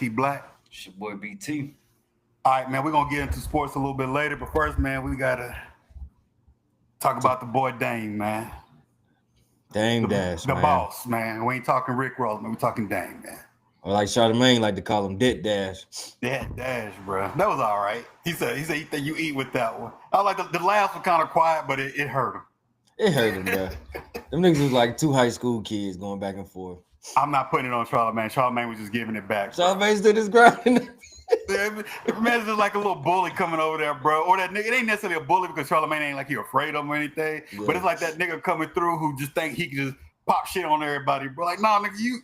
Black. It's your boy BT. All right, man, we're going to get into sports a little bit later. But first, man, we got to talk about the boy Dame, man. Dame Dash, the man. boss, man. We ain't talking Rick Ross, man. We talking Dame, man. Or like Charlamagne like to call him Dit Dash. That Dash, bro. That was all right. He said he think you eat with that one. I like the laughs were kind of quiet, but it hurt him. It hurt him, bro. Them niggas was like two high school kids going back and forth. I'm not putting it on Charlamagne. Charlamagne was just giving it back. Charlamagne did his grind. Imagine just like a little bully coming over there, bro. Or that nigga, it ain't necessarily a bully because Charlamagne ain't like he afraid of him or anything. Yeah. But it's like that nigga coming through who just think he can just pop shit on everybody, bro. Like, nah, nigga, you.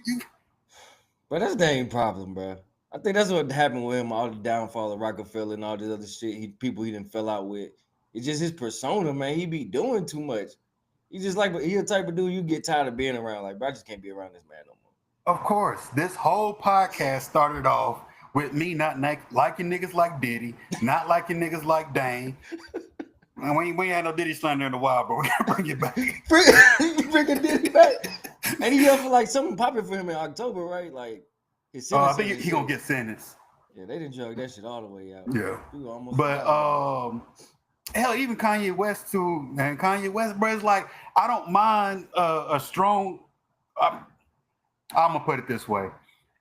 But that's Dame's problem, bro. I think that's what happened with him, all the downfall of Rockefeller and all this other shit. People he didn't fell out with. It's just his persona, man. He be doing too much. He just like he a type of dude you get tired of being around. Like, bro, I just can't be around this man no more. Of course, this whole podcast started off with me not liking niggas like Diddy, not liking niggas like Dame. And we ain't had no Diddy slander in a while, bro. We gotta bring it back. Bring Diddy back. And he up for like something popping for him in October, right? Like his I think he gonna get sentenced. Yeah, they didn't drug that shit all the way out. Yeah. But hell, even Kanye West too, man. Kanye West, bro, it's like I don't mind a strong. I'm gonna put it this way: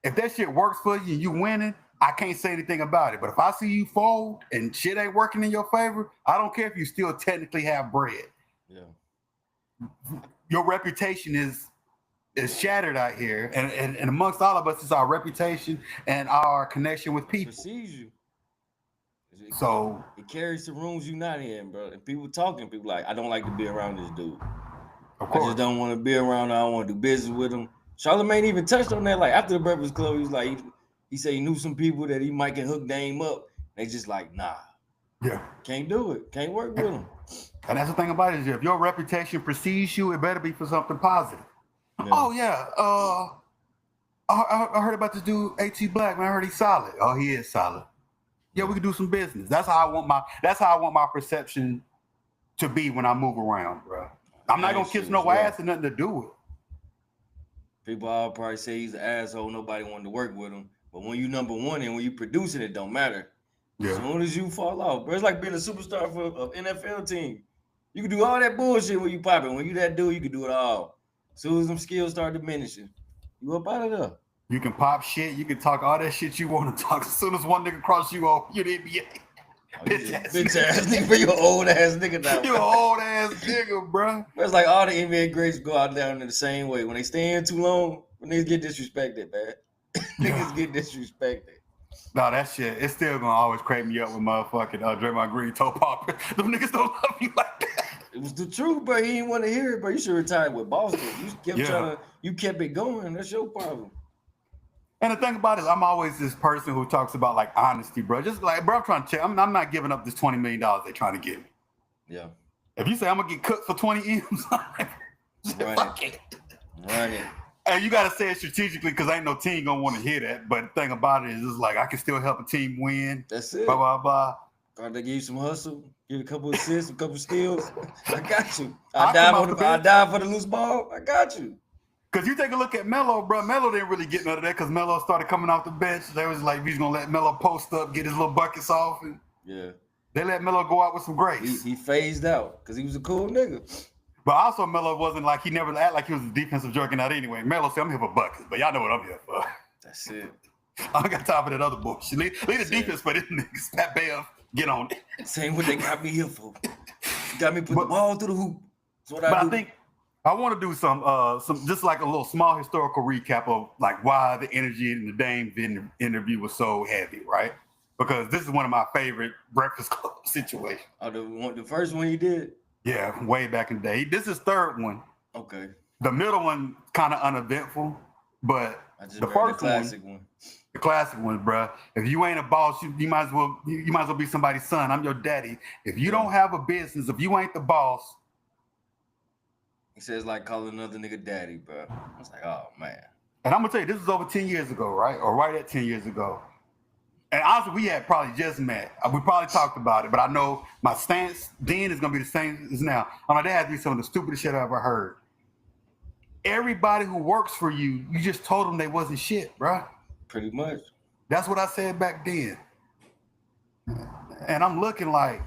if that shit works for you and you winning, I can't say anything about it. But if I see you fold and shit ain't working in your favor, I don't care if you still technically have bread. Yeah. Your reputation is shattered out here, and amongst all of us is our reputation and our connection with people. Perceives you. So it carries the rooms you're not in, bro. And people talking, people like, I don't like to be around this dude. Of course. I just don't want to be around him. I don't want to do business with him. Charlamagne even touched on that. Like after the Breakfast Club, he was like, he said he knew some people that he might can hook Dame up. They just like, nah. Yeah. Can't do it. Can't work with him. And that's the thing about it is if your reputation precedes you, it better be for something positive. Yeah. Oh yeah. I heard about this dude, A.T. Black, man. I heard he's solid. Oh, he is solid. Yeah, we can do some business. That's how I want my perception to be when I move around, bro. I'm not gonna kiss no ass and nothing to do with it. People all probably say he's an asshole. Nobody wanted to work with him. But when you number one and when you producing, it don't matter. Yeah. As soon as you fall off, bro, it's like being a superstar for an NFL team. You can do all that bullshit when you popping. When you that dude, you can do it all. As soon as them skills start diminishing, you up out of there. You can pop shit. You can talk all that shit you want to talk. As soon as one nigga cross you off, you're the NBA. Bitch ass nigga, you an old ass nigga now. You an old ass nigga, bro. It's like all the NBA greats go out down in the same way. When they stay in too long, when niggas get disrespected, man. Niggas get disrespected. No, that shit, it's still gonna always crack me up with motherfucking Draymond Green toe popper. Them niggas don't love you like that. It was the truth, bro. He didn't want to hear it, bro. You should retire with Boston. You kept it going. That's your problem. And the thing about it is, I'm always this person who talks about like honesty, bro. Just like, bro, I'm trying to check. I'm not giving up this $20 million they're trying to give me. Yeah. If you say I'm gonna get cooked for 20 M's, fuck it. Run it. And you gotta say it strategically because ain't no team gonna want to hear that. But the thing about it is, it's like I can still help a team win. That's it. Blah blah blah. Trying to give you some hustle, give you a couple assists, a couple steals. I got you. I dive for the loose ball. I got you. Because you take a look at Melo, bro. Melo didn't really get none of that because Melo started coming off the bench. They was like, he's going to let Melo post up, get his little buckets off. And yeah. They let Melo go out with some grace. He phased out because he was a cool nigga. But also Melo wasn't like, he never acted like he was a defensive juggernaut anyway. Melo said, I'm here for buckets, but y'all know what I'm here for. That's it. I don't got time for that other bullshit. Leave the defense for this niggas. Pat Bev, get on it. Same what they got me here for. Got me put the ball through the hoop. That's what I do. I think I want to do some just like a little small historical recap of like why the energy in the Dame interview was so heavy, right? Because this is one of my favorite Breakfast Club situations. Oh, the first one you did? Yeah, way back in the day. This is third one. Okay. The middle one kind of uneventful, but the first one, the classic one, bro. If you ain't a boss, you might as well be somebody's son. I'm your daddy. If you don't have a business, if you ain't the boss. He says like calling another nigga daddy, bro. I was like, oh man. And I'm gonna tell you, this was over 10 years ago, right? Or right at 10 years ago. And honestly, we had probably just met. We probably talked about it, but I know my stance then is gonna be the same as now. I'm like, that has to be some of the stupidest shit I ever heard. Everybody who works for you, you just told them they wasn't shit, bro. Pretty much. That's what I said back then. And I'm looking like,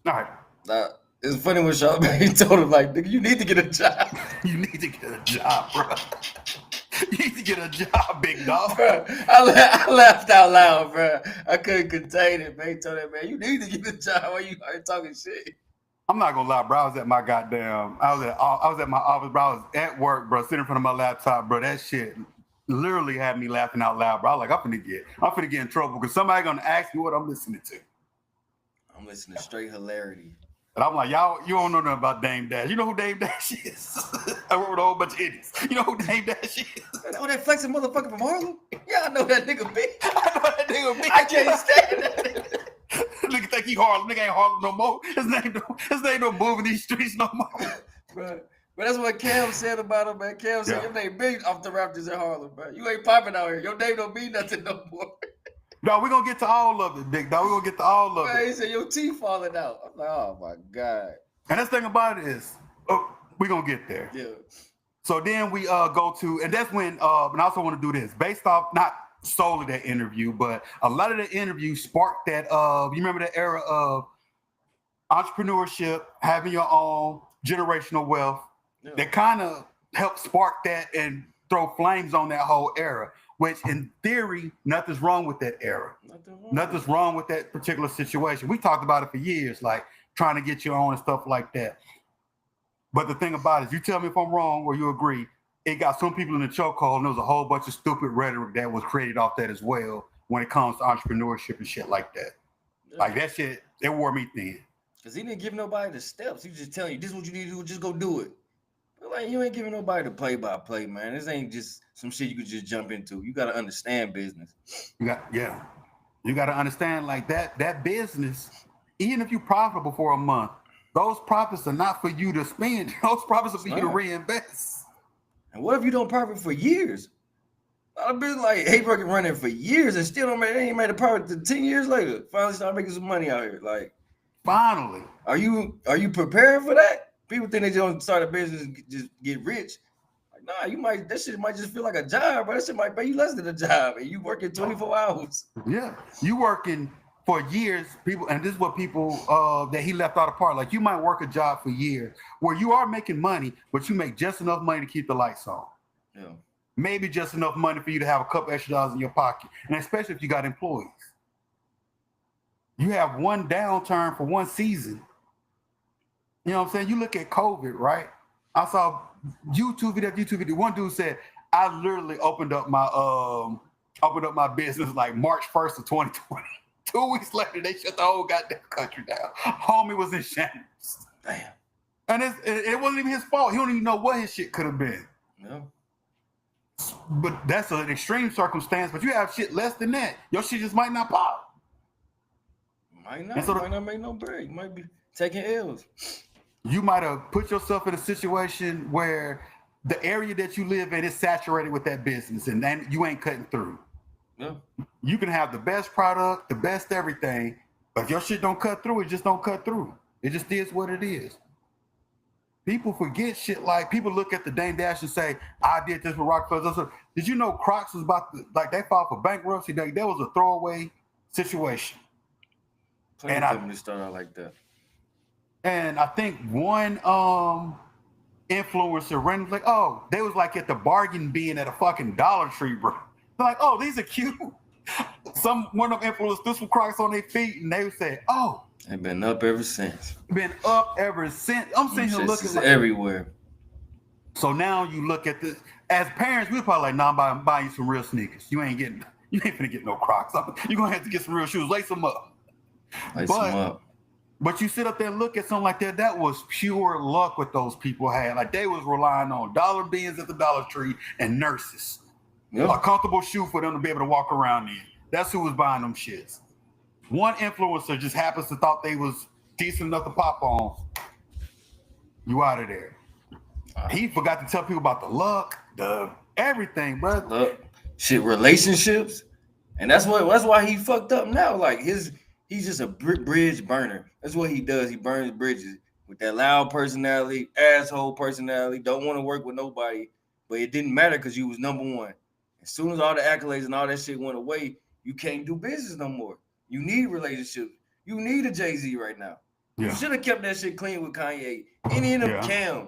all right. It's funny when Sean Bailey told him, like, nigga, you need to get a job. You need to get a job, bro. You need to get a job, big dog. Bro, I laughed out loud, bro. I couldn't contain it, man. He told that man, you need to get a job while you are talking shit. I'm not gonna lie, bro. I was at my office, bro. I was at work, bro, sitting in front of my laptop, bro. That shit literally had me laughing out loud, bro. I was like, I'm finna get in trouble because somebody gonna ask me what I'm listening to. I'm listening to straight hilarity. And I'm like, y'all, you don't know nothing about Dame Dash. You know who Dame Dash is? I work with a whole bunch of idiots. You know who Dame Dash is? Oh, that flexing motherfucker from Harlem? Yeah, I know that nigga big. I know that nigga big. I can't stand that nigga. Nigga think he Harlem. Nigga ain't Harlem no more. His name don't move in these streets no more. Bro, but that's what Cam said about him, man. Cam said your name big off the Raptors in Harlem, bro. You ain't popping out here. Your name don't mean nothing no more. No, we're gonna get to all of it, big dog. We're gonna get to all of it. He said your teeth falling out. I'm like, oh my God. And that's the thing about it is, we're gonna get there. Yeah. So then we go to, and that's when, and I also want to do this based off not solely that interview, but a lot of the interviews sparked that. You remember that era of entrepreneurship, having your own generational wealth. Yeah. That kind of helped spark that and throw flames on that whole era. Which, in theory, nothing's wrong with that era. Nothing's wrong with that particular situation. We talked about it for years, like trying to get your own and stuff like that. But the thing about it is, you tell me if I'm wrong or you agree, it got some people in the chokehold, and there was a whole bunch of stupid rhetoric that was created off that as well when it comes to entrepreneurship and shit like that. Yeah. Like that shit, it wore me thin. Because he didn't give nobody the steps. He was just telling you, this is what you need to do, just go do it. But like, you ain't giving nobody the play-by-play, man. This ain't just some shit you could just jump into. You got to understand business. You got to understand like that business, even if you're profitable for a month, those profits are not for you to spend. Those profits are for you to reinvest. And what if you don't profit for years? I've been like Abraham running for years and still ain't made a profit to 10 years later. Finally start making some money out here. Like, finally. Are you prepared for that? People think they don't start a business and just get rich. Like, nah, that shit might just feel like a job, but that shit might pay you less than a job, and you working 24 hours. Yeah, you working for years, people, and this is what people that he left out apart. Like, you might work a job for years where you are making money, but you make just enough money to keep the lights on. Yeah. Maybe just enough money for you to have a couple extra dollars in your pocket, and especially if you got employees. You have one downturn for one season. You know what I'm saying? You look at COVID, right? I saw YouTube video. One dude said, I literally opened up my business like March 1st of 2020. 2 weeks later, they shut the whole goddamn country down. Homie was in shambles. Damn. And it wasn't even his fault. He don't even know what his shit could have been. No. But that's an extreme circumstance. But you have shit less than that. Your shit just might not pop. Might not make no break. Might be taking L's. You might have put yourself in a situation where the area that you live in is saturated with that business, and then you ain't cutting through. Yeah. You can have the best product, the best everything, but if your shit don't cut through, it just don't cut through. It just is what it is. People forget shit like, people look at the Dame Dash and say, I did this with Rockefeller. Did you know Crocs was they filed for bankruptcy? That was a throwaway situation. Plenty of companies start out like that. And I think one influencer ran like, oh, they was like at the bargain bin at a fucking Dollar Tree, bro. They're like, oh, these are cute. One of them influencers threw some Crocs on their feet, and they said, oh. They've been up ever since. I'm sitting here looking like everywhere. So now you look at this. As parents, we're probably like, nah, I'm buying you some real sneakers. You ain't finna get no Crocs. You're gonna have to get some real shoes. Lace them up. But you sit up there and look at something like that. That was pure luck what those people had. Like, they was relying on dollar bins at the Dollar Tree and nurses. Yep. A comfortable shoe for them to be able to walk around in. That's who was buying them shits. One influencer just happens to thought they was decent enough to pop on. You out of there. He forgot to tell people about the luck, the everything, bro. Look, shit, relationships, and that's why he fucked up now. Like, he's just a bridge burner. That's what he does. He burns bridges with that loud personality, asshole personality. Don't want to work with nobody, but it didn't matter because you was number one. As soon as all the accolades and all that shit went away, you can't do business no more. You need relationships. You need a Jay-Z right now. Yeah. You should have kept that shit clean with Kanye. Any of them Cam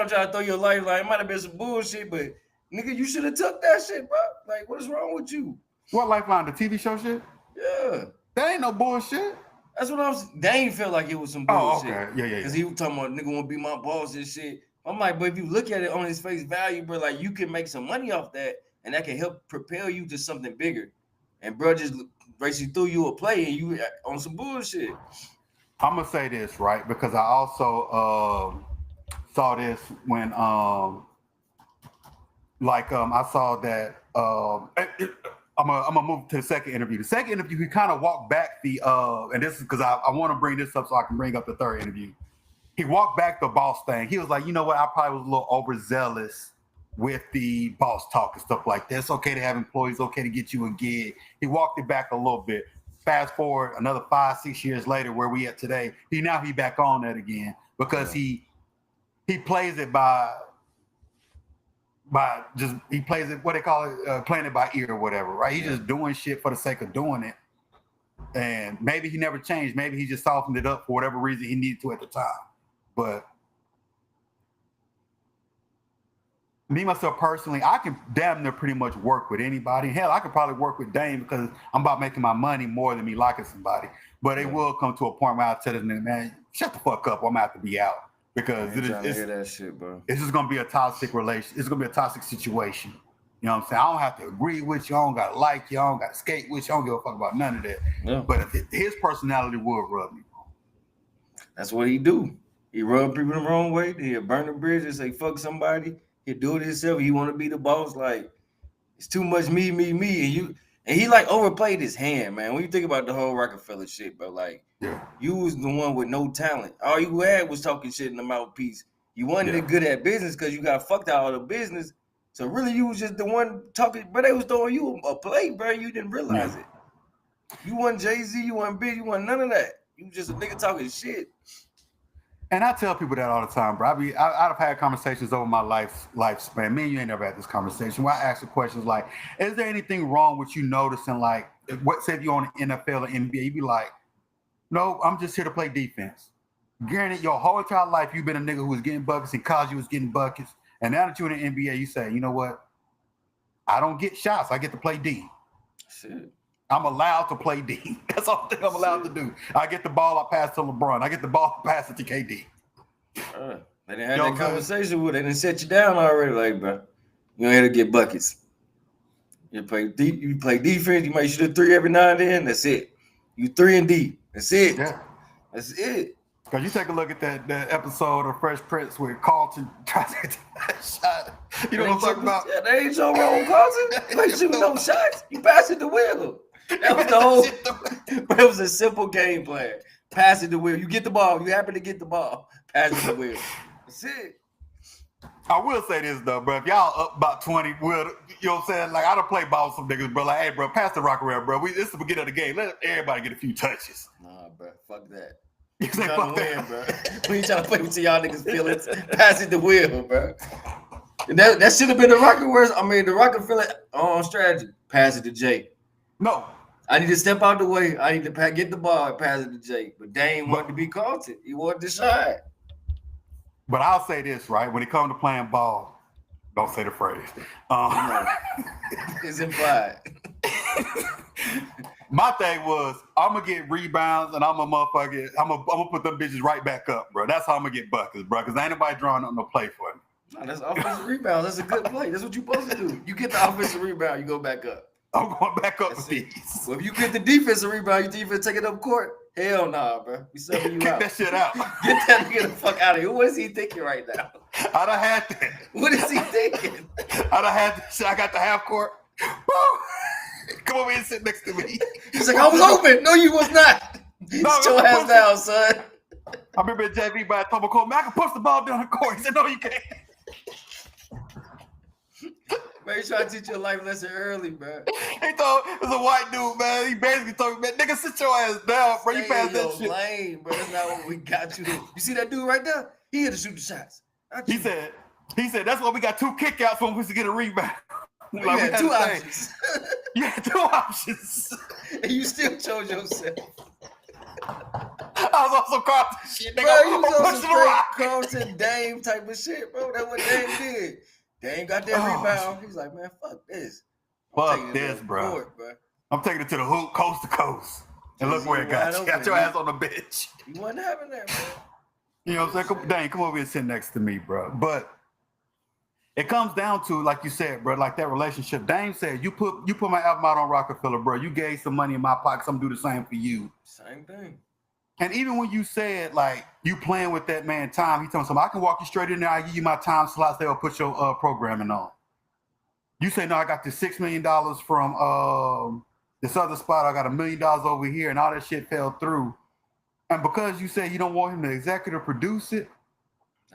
tried to throw your lifeline. It might have been some bullshit, but nigga, you should have took that shit, bro. Like, what is wrong with you? What lifeline? The TV show shit? Yeah. That ain't no bullshit. That's what I was. Dane felt like it was some bullshit. Oh, okay. Yeah. Because he was talking about nigga want to be my boss and shit. I'm like, but if you look at it on his face value, bro, like you can make some money off that, and that can help propel you to something bigger. And bro just basically threw you a play and you on some bullshit. I'm gonna say this, right? Because I also saw this when I saw that I'm gonna move to the second interview. The second interview, he kind of walked back and this is because I want to bring this up so I can bring up the third interview. He walked back the boss thing. He was like, you know what? I probably was a little overzealous with the boss talk and stuff like that. It's okay to have employees, okay to get you a gig. He walked it back a little bit. Fast forward another 5-6 years later, where we at today, he back on that again because he plays it by just he plays it what they call it playing it by ear or whatever, right? He's just doing shit for the sake of doing it, and maybe he never changed. Maybe he just softened it up for whatever reason he needed to at the time. But me, myself personally, I can damn near pretty much work with anybody. Hell, I could probably work with Dame because I'm about making my money more than me liking somebody. But it will come to a point where I'll tell this nigga, man, shut the fuck up. I'm going to have to be out. Because hear that shit, bro. It's just going to be a toxic relation. It's going to be a toxic situation. You know what I'm saying? I don't have to agree with you. I don't got to like you. I don't got to skate with you. I don't give a fuck about none of that. Yeah. But his personality would rub me wrong. That's what he do. He rub people the wrong way. He'll burn the bridge and say, fuck somebody. He'll do it himself. He want to be the boss. Like, it's too much me. And he like overplayed his hand, man. When you think about the whole Rockefeller shit, bro, like, you was the one with no talent. All you had was talking shit in the mouthpiece. You wasn't good at business because you got fucked out of the business. So really, you was just the one talking, but they was throwing you a play, bro. You didn't realize it. You wasn't Jay-Z. You wasn't big. You wasn't none of that. You was just a nigga talking shit. And I tell people that all the time, bro. I've had conversations over my lifespan. Me and you ain't never had this conversation where I ask the questions like, is there anything wrong with you noticing, like, what say if you're on the NFL or NBA, you be like, no, I'm just here to play defense. Granted, your whole entire life, you've been a nigga who was getting buckets and college you was getting buckets. And now that you're in the NBA, you say, you know what? I don't get shots. I get to play D. Shit. I'm allowed to play D. That's all I'm allowed to do. I get the ball, I pass to LeBron. I get the ball, I pass it to KD. They didn't have that conversation with it. They didn't set you down already. Like, bro, you ain't here to get buckets. You play defense. You might shoot a three every now and then. That's it. You 3 and D. That's it. Yeah. That's it. Because you take a look at that episode of Fresh Prince where Carlton tries to get that shot. You know what I'm talking about? Yeah, that ain't your wrong, Carlton. You ain't shooting no shots. You passing the wheel. That was the whole. But it was a simple game plan. Passing the wheel. You get the ball. You happen to get the ball. Passing the wheel. That's it. I will say this though, bro. If y'all up about 20, you know what I'm saying? Like I done play ball with some niggas, bro. Like, hey, bro, pass the rock around, bro. This is the beginning of the game. Let everybody get a few touches. Nah, bro. Fuck that. You trying to win, bro. We ain't trying to play with y'all niggas' feelings. Passing the wheel, bro. And that should have been the Rockefeller strategy. Pass it to Jay. No. I need to step out the way. I need to get the ball and pass it to Jay. But Dane wanted to be Carlton. He wanted to shine. But I'll say this, right? When it comes to playing ball, don't say the phrase. It's implied. My thing was, I'm gonna get rebounds and I'm gonna put them bitches right back up, bro. That's how I'm gonna get buckets, bro. Because ain't nobody drawing up no play for me. No, that's offensive rebound. That's a good play. That's what you're supposed to do. You get the offensive rebound, you go back up. I'm going back up with these. Well, if you get the defensive rebound, you think you take it up court? Hell nah, bro. We subbing you out. Get that shit out. Get that nigga the fuck out of here. What is he thinking right now? I done had that. What is he thinking? I done had this shit. I got the half court. Come over here and sit next to me. He's like, I was open. No, you was not. No, sit your ass down, son. I remember JV by Tomo Cole, man, I can push the ball down the court. He said, no, you can't. Man, you trying to teach you a life lesson early, bro. He thought it was a white dude, man. He basically told me, man, nigga, sit your ass down, bro. You passed that shit. Lane, bro. That's not what we got you to. You see that dude right there? He here to shoot the shots. He said, that's why we got 2 kickouts when we used to get a rebound. You had two options. You had 2 options. And you still chose yourself. I was on some Carlton shit. Bro, you was on some straight Carlton Dame type of shit, bro. That's what Dame did. Dame got that rebound. He's like, man, fuck this. Fuck this, bro. I'm taking it to the hoop, coast to coast. And look where it got you. Got your ass on the bench. You wasn't having that, bro. You know what I'm saying? Dang, come over here and sit next to me, bro. But it comes down to, like you said, bro, like that relationship. Dame said, you put my album out on Rockefeller, bro. You gave some money in my pocket. I'm do the same for you. Same thing. And even when you said, like, you playing with that man time, he told me, I can walk you straight in there. I give you my time slots. They'll put your programming on. You say, no, I got this $6 million from this other spot. I got $1 million over here, and all that shit fell through. And because you say you don't want him to executive produce it,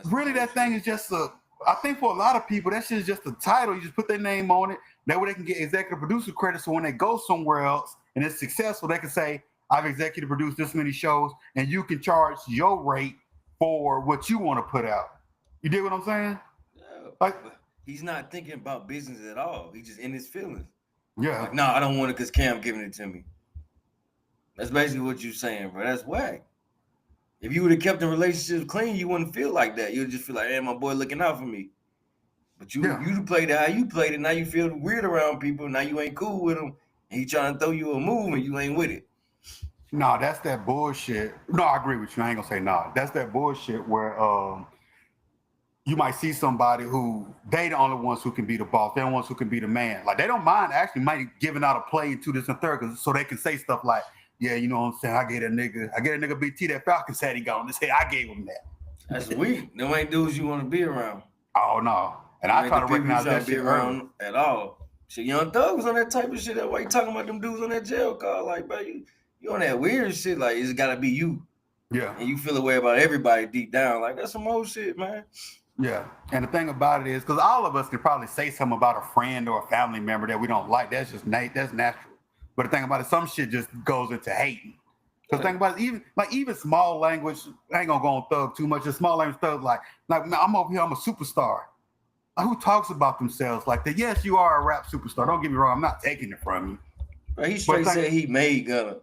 really that thing is just I think for a lot of people, that shit is just a title. You just put their name on it. That way they can get executive producer credit. So when they go somewhere else and it's successful, they can say, I've executive produced this many shows, and you can charge your rate for what you want to put out. You dig what I'm saying? Yeah, like, he's not thinking about business at all. He's just in his feelings. Yeah. Like, no, I don't want it because Cam giving it to me. That's basically what you're saying, bro. That's whack. If you would have kept the relationship clean, you wouldn't feel like that. You'd just feel like, hey, my boy looking out for me. But you played it how you played it. Now you feel weird around people. Now you ain't cool with them. And he trying to throw you a move and you ain't with it. No, that's that bullshit. No, I agree with you. I ain't gonna say no. That's that bullshit where you might see somebody who they the only ones who can be the boss. They're the ones who can be the man. Like they don't mind actually might giving out a play to this and third, so they can say stuff like, yeah, you know what I'm saying? I get a nigga BT that Falcons had he gone. They say I gave him that. That's weak. Them ain't dudes you want to be around. Oh no. And I try to recognize that shit around at all. Shit, Young Thug was on that type of shit. That's why you talking about them dudes on that jail call. Like, bro, you on that weird shit. Like, it's gotta be you. Yeah. And you feel a way about everybody deep down. Like, that's some old shit, man. Yeah. And the thing about it is, because all of us could probably say something about a friend or a family member that we don't like. That's just that's natural. But the thing about it, some shit just goes into hating. Because the thing about it, even small language, I ain't gonna go on Thug too much. Just small language Thug, like I'm over here, I'm a superstar. Like, who talks about themselves like that? Yes, you are a rap superstar. Don't get me wrong. I'm not taking it from you. Bro, he straight said he made Gunna.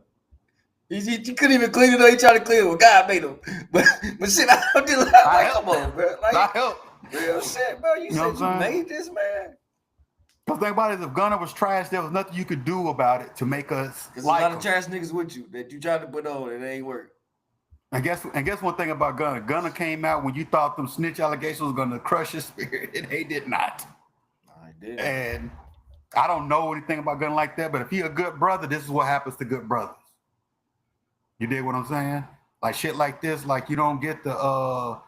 He couldn't even clean it up. He tried to clean it. Well, God made him. But shit, I did like, come on, bro. Like, I help. Real shit, bro. You said you made this, man. The thing about it is, if Gunna was trash, there was nothing you could do about it to make us like him. There's a lot of trash niggas with you that you tried to put on and it ain't work. And guess one thing about Gunna. Gunna came out when you thought them snitch allegations was gonna crush his spirit, and they did not. I did. And I don't know anything about Gunna like that, but if he a good brother, this is what happens to good brothers. You dig what I'm saying? Like shit like this, like you don't get the I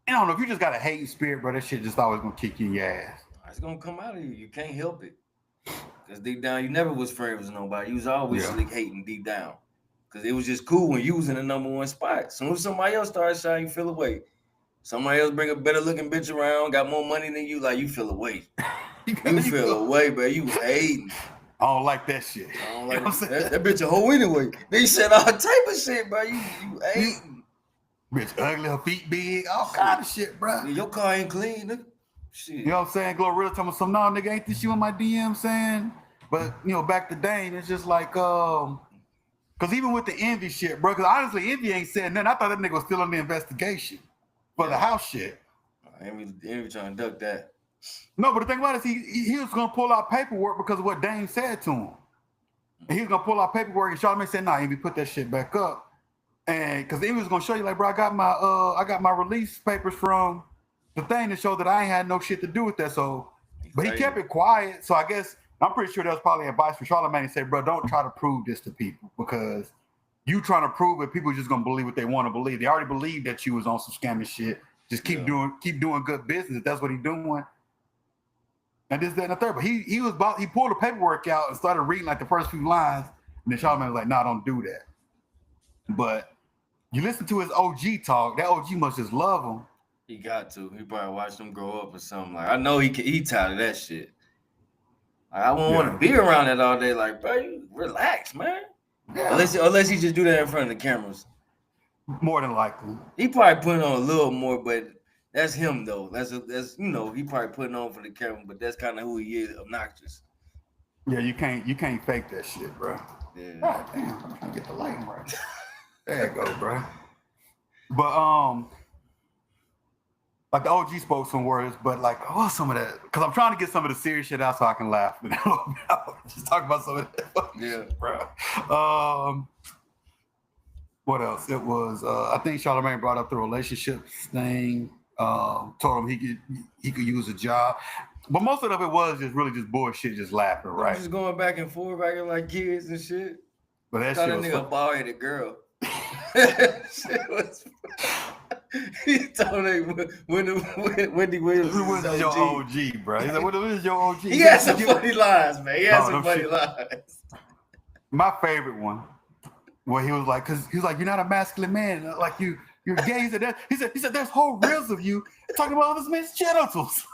don't know, if you just got a hating spirit, bro, that shit just always gonna kick you in your ass. It's gonna come out of you. You can't help it. Because deep down, you never was friends with nobody. You was always slick hating deep down. Because it was just cool when you was in the number one spot. As soon as somebody else started shining, you feel away. Somebody else bring a better looking bitch around, got more money than you, like you feel away. You feel away, bro. You hating. I don't like that shit. I don't like that bitch a hoe anyway. They said all type of shit, bro. You hating. Bitch ugly, her feet big, all kind of shit, bro. Your car ain't clean, nigga. Shit. You know what I'm saying? Glorilla telling me some, no, nigga, ain't this you in my DM saying? But, you know, back to Dane, it's just like, because even with the Envy shit, bro, because honestly, Envy ain't saying nothing. I thought that nigga was still in the investigation for the house shit. Envy trying to duck that. No, but the thing about it is he was going to pull out paperwork because of what Dane said to him. And he was going to pull out paperwork, and Charlamagne said, nah, Envy, put that shit back up. And because Envy was going to show you, like, bro, I got my release papers from the thing to show that I ain't had no shit to do with that. So, but he kept it quiet. So I guess I'm pretty sure that was probably advice for Charlamagne to say, bro, don't try to prove this to people because you trying to prove it, people are just gonna believe what they want to believe. They already believe that you was on some scammy shit. Just keep doing good business. If that's what he's doing. And this, that, and the third. But he pulled the paperwork out and started reading like the first few lines, and then Charlamagne was like, nah, don't do that. But you listen to his OG talk, that OG must just love him. He got to. He probably watched them grow up or something. Like I know he tired of that shit. Like, I won't want to be around that all day. Like, bro, you relax, man. Yeah. Unless he just do that in front of the cameras. More than likely. He probably putting on a little more, but That's him though. That's he probably putting on for the camera, but that's kind of who he is. Obnoxious. Yeah, you can't fake that shit, bro. Yeah. God damn, I'm trying to get the lighting right. There you go, bro. But like the OG spoke some words, but like some of that, because I'm trying to get some of the serious shit out so I can laugh. Just talk about some of that. Yeah, bro. What else? It was I think Charlamagne brought up the relationships thing. Told him he could use a job, but most of it was just bullshit, just laughing, right? Just going back and forth, acting like kids and shit. But that thought shit that was nigga a bald-headed girl. Shit was. He told him Wendy Williams was your OG, bro. He said, "What is your OG?" He had some funny lines, man. He had some funny lines. My favorite one, where he was like, "Cause he was like, you're not a masculine man. Like you're gay." He said, he said, "There's whole reels of you talking about other men's genitals."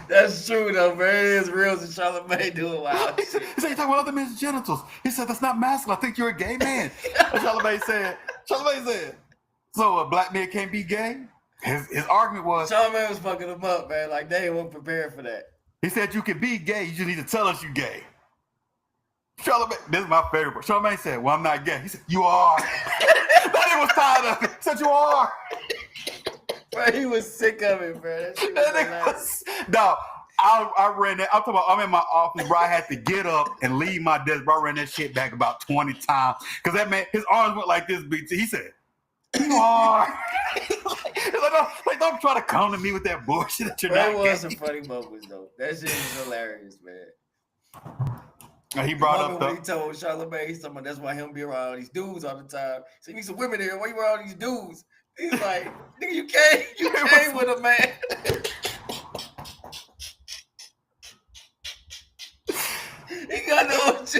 That's true though, man. It's reels and Charlamagne doing wild shit. He said, "You're talking about other men's genitals." He said, "That's not masculine. I think you're a gay man." Charlamagne said, "So a black man can't be gay?" His argument was Charlamagne was fucking him up, man. Like they weren't prepared for that. He said, "You can be gay. You just need to tell us you gay." Charlamagne, this is my favorite part. Charlamagne said, "Well, I'm not gay." He said, "You are." That nigga was tired of it. He said, "You are." Bro, he was sick of it, bro. No, I ran that. I'm talking about, I'm in my office, bro. I had to get up and leave my desk, bro. I ran that shit back about 20 times. Because that man, his arms went like this, BT. He said, "You are." Don't try to come to me with that bullshit that you're not. That was some funny moments, though. That shit is hilarious, man. He brought up when he told Charlamagne, he's talking about that's why he don't be around all these dudes all the time. So you need some women here. Why you around all these dudes? He's like, "Nigga, you came with a man." He got the OG.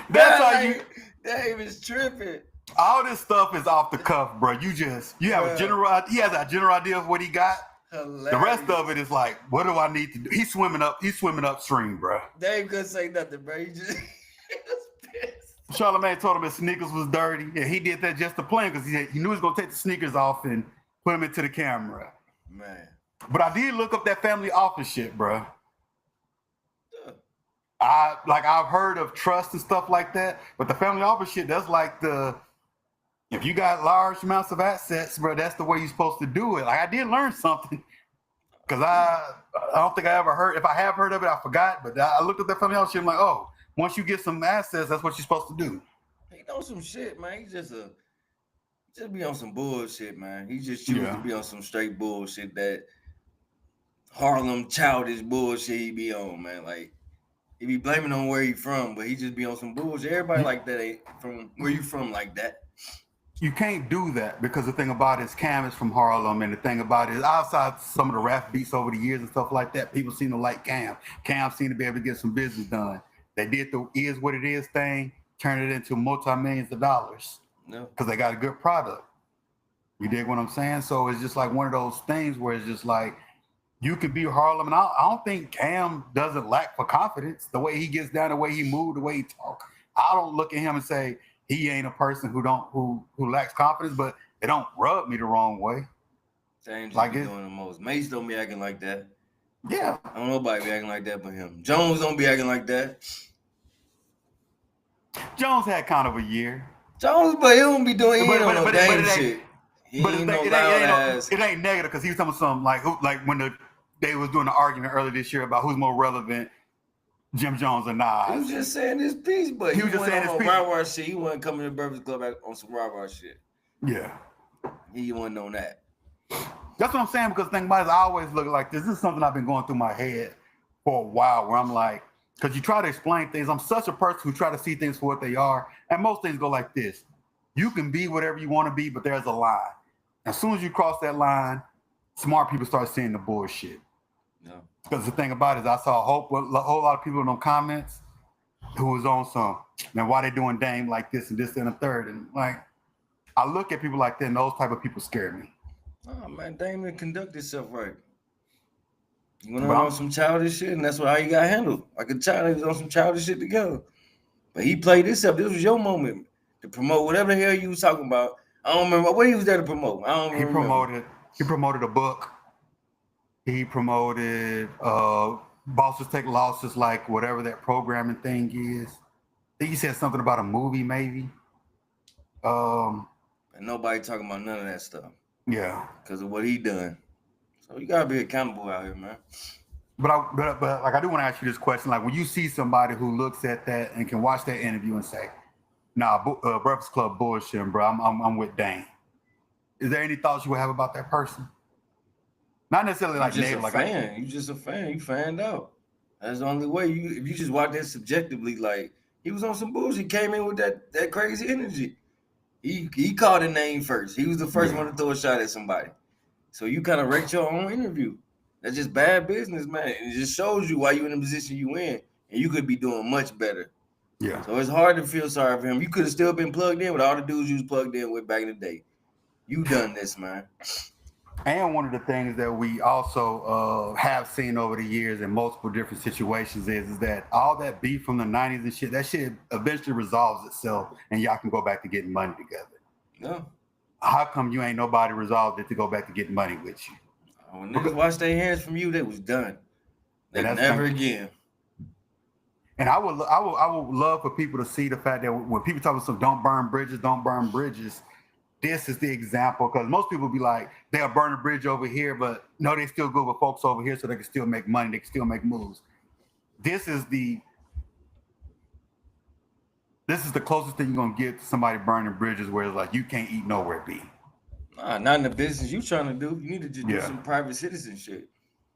That's how you. Dave is tripping. All this stuff is off the cuff, bro. You have a general. He has a general idea of what he got. Hilarious. The rest of it is like, what do I need to do? He's swimming upstream, bro. Dave couldn't say nothing, bro. He was pissed. Charlamagne told him his sneakers was dirty, and he did that just to play him because he knew he was gonna take the sneakers off and put them into the camera. Man. But I did look up that family office shit, bro. I've heard of trust and stuff like that, but the family office shit, that's like if you got large amounts of assets, bro, that's the way you're supposed to do it. Like I did learn something because I don't think I ever heard. If I have heard of it, I forgot. But I looked at that family office shit. I'm like, oh, once you get some assets, that's what you're supposed to do. He knows some shit, man. He just be on some bullshit, man. He just chooses to be on some straight bullshit, that Harlem childish bullshit he be on, man. Like he be blaming on where he from, but he just be on some bullshit. Everybody like that ain't from where you from like that. You can't do that because the thing about it is Cam is from Harlem, and the thing about it is outside some of the rap beats over the years and stuff like that, people seem to like Cam. Cam seemed to be able to get some business done. They did the is what it is thing, turn it into multi-millions of dollars because they got a good product. You dig what I'm saying? So it's just like one of those things where it's just like you can be Harlem, and I don't think Cam doesn't lack for confidence. The way he gets down, the way he moves, the way he talk, I don't look at him and say he ain't a person who lacks confidence, but it don't rub me the wrong way. James like doing the most. Mace don't be acting like that. Yeah. I don't know nobody be acting like that but him. Jones don't be acting like that. Jones had kind of a year. But he don't be doing no damn shit. But it ain't negative because he was talking about something when they was doing the argument earlier this year about who's more relevant, Jim Jones or Nas. He was just saying his piece, but he was just saying his piece. Rah-rah shit. He wasn't coming to the Breakfast Club on some rah-rah shit. Yeah. He wasn't on that. That's what I'm saying, because the thing about it is I always look like this. This is something I've been going through my head for a while, where I'm like, because you try to explain things. I'm such a person who try to see things for what they are. And most things go like this. You can be whatever you want to be, but there's a line. As soon as you cross that line, smart people start seeing the bullshit. No. Because the thing about it is I saw a whole lot of people in them comments who was on some, man, why they doing Dame like this and this and a third. And like, I look at people like that, and those type of people scare me. Oh man, Dame didn't conduct himself right. He went on some childish shit, and that's how he got handled. Like a child, he was on some childish shit together. But he played this up. This was your moment. to promote whatever the hell you was talking about. I don't remember what he was there to promote. I don't remember. He promoted a book. He promoted Bosses Take Losses, like whatever that programming thing is. I think he said something about a movie, maybe. And nobody talking about none of that stuff. Yeah. Because of what he done. So you gotta be accountable out here, man. But like I do want to ask you this question: like when you see somebody who looks at that and can watch that interview and say, "Nah, Breakfast Club bullshit, bro. I'm with Dane." Is there any thoughts you would have about that person? Not necessarily like negative. Like you just a fan. You fanned out. That's the only way. If you just watch that subjectively, like he was on some bullshit. He came in with that crazy energy. He called a name first. He was the first one to throw a shot at somebody. So you kind of wrecked your own interview. That's just bad business, man. It just shows you why you're in the position you in, and you could be doing much better. Yeah. So it's hard to feel sorry for him. You could have still been plugged in with all the dudes you was plugged in with back in the day. You done this, man. And one of the things that we also have seen over the years in multiple different situations is that all that beef from the 90s and shit, that shit eventually resolves itself and y'all can go back to getting money together. No. How come you ain't nobody resolved it to go back to getting money with you? When niggas washed their hands from you, they was done. They never again. And I would love for people to see the fact that when people talk about some don't burn bridges, this is the example, because most people be like, they'll burn a bridge over here, but no, they still good with folks over here so they can still make money, they can still make moves. This is the closest thing you're gonna get to somebody burning bridges where it's like you can't eat nowhere be. Nah, not in the business you trying to do. You need to just do some private citizen shit.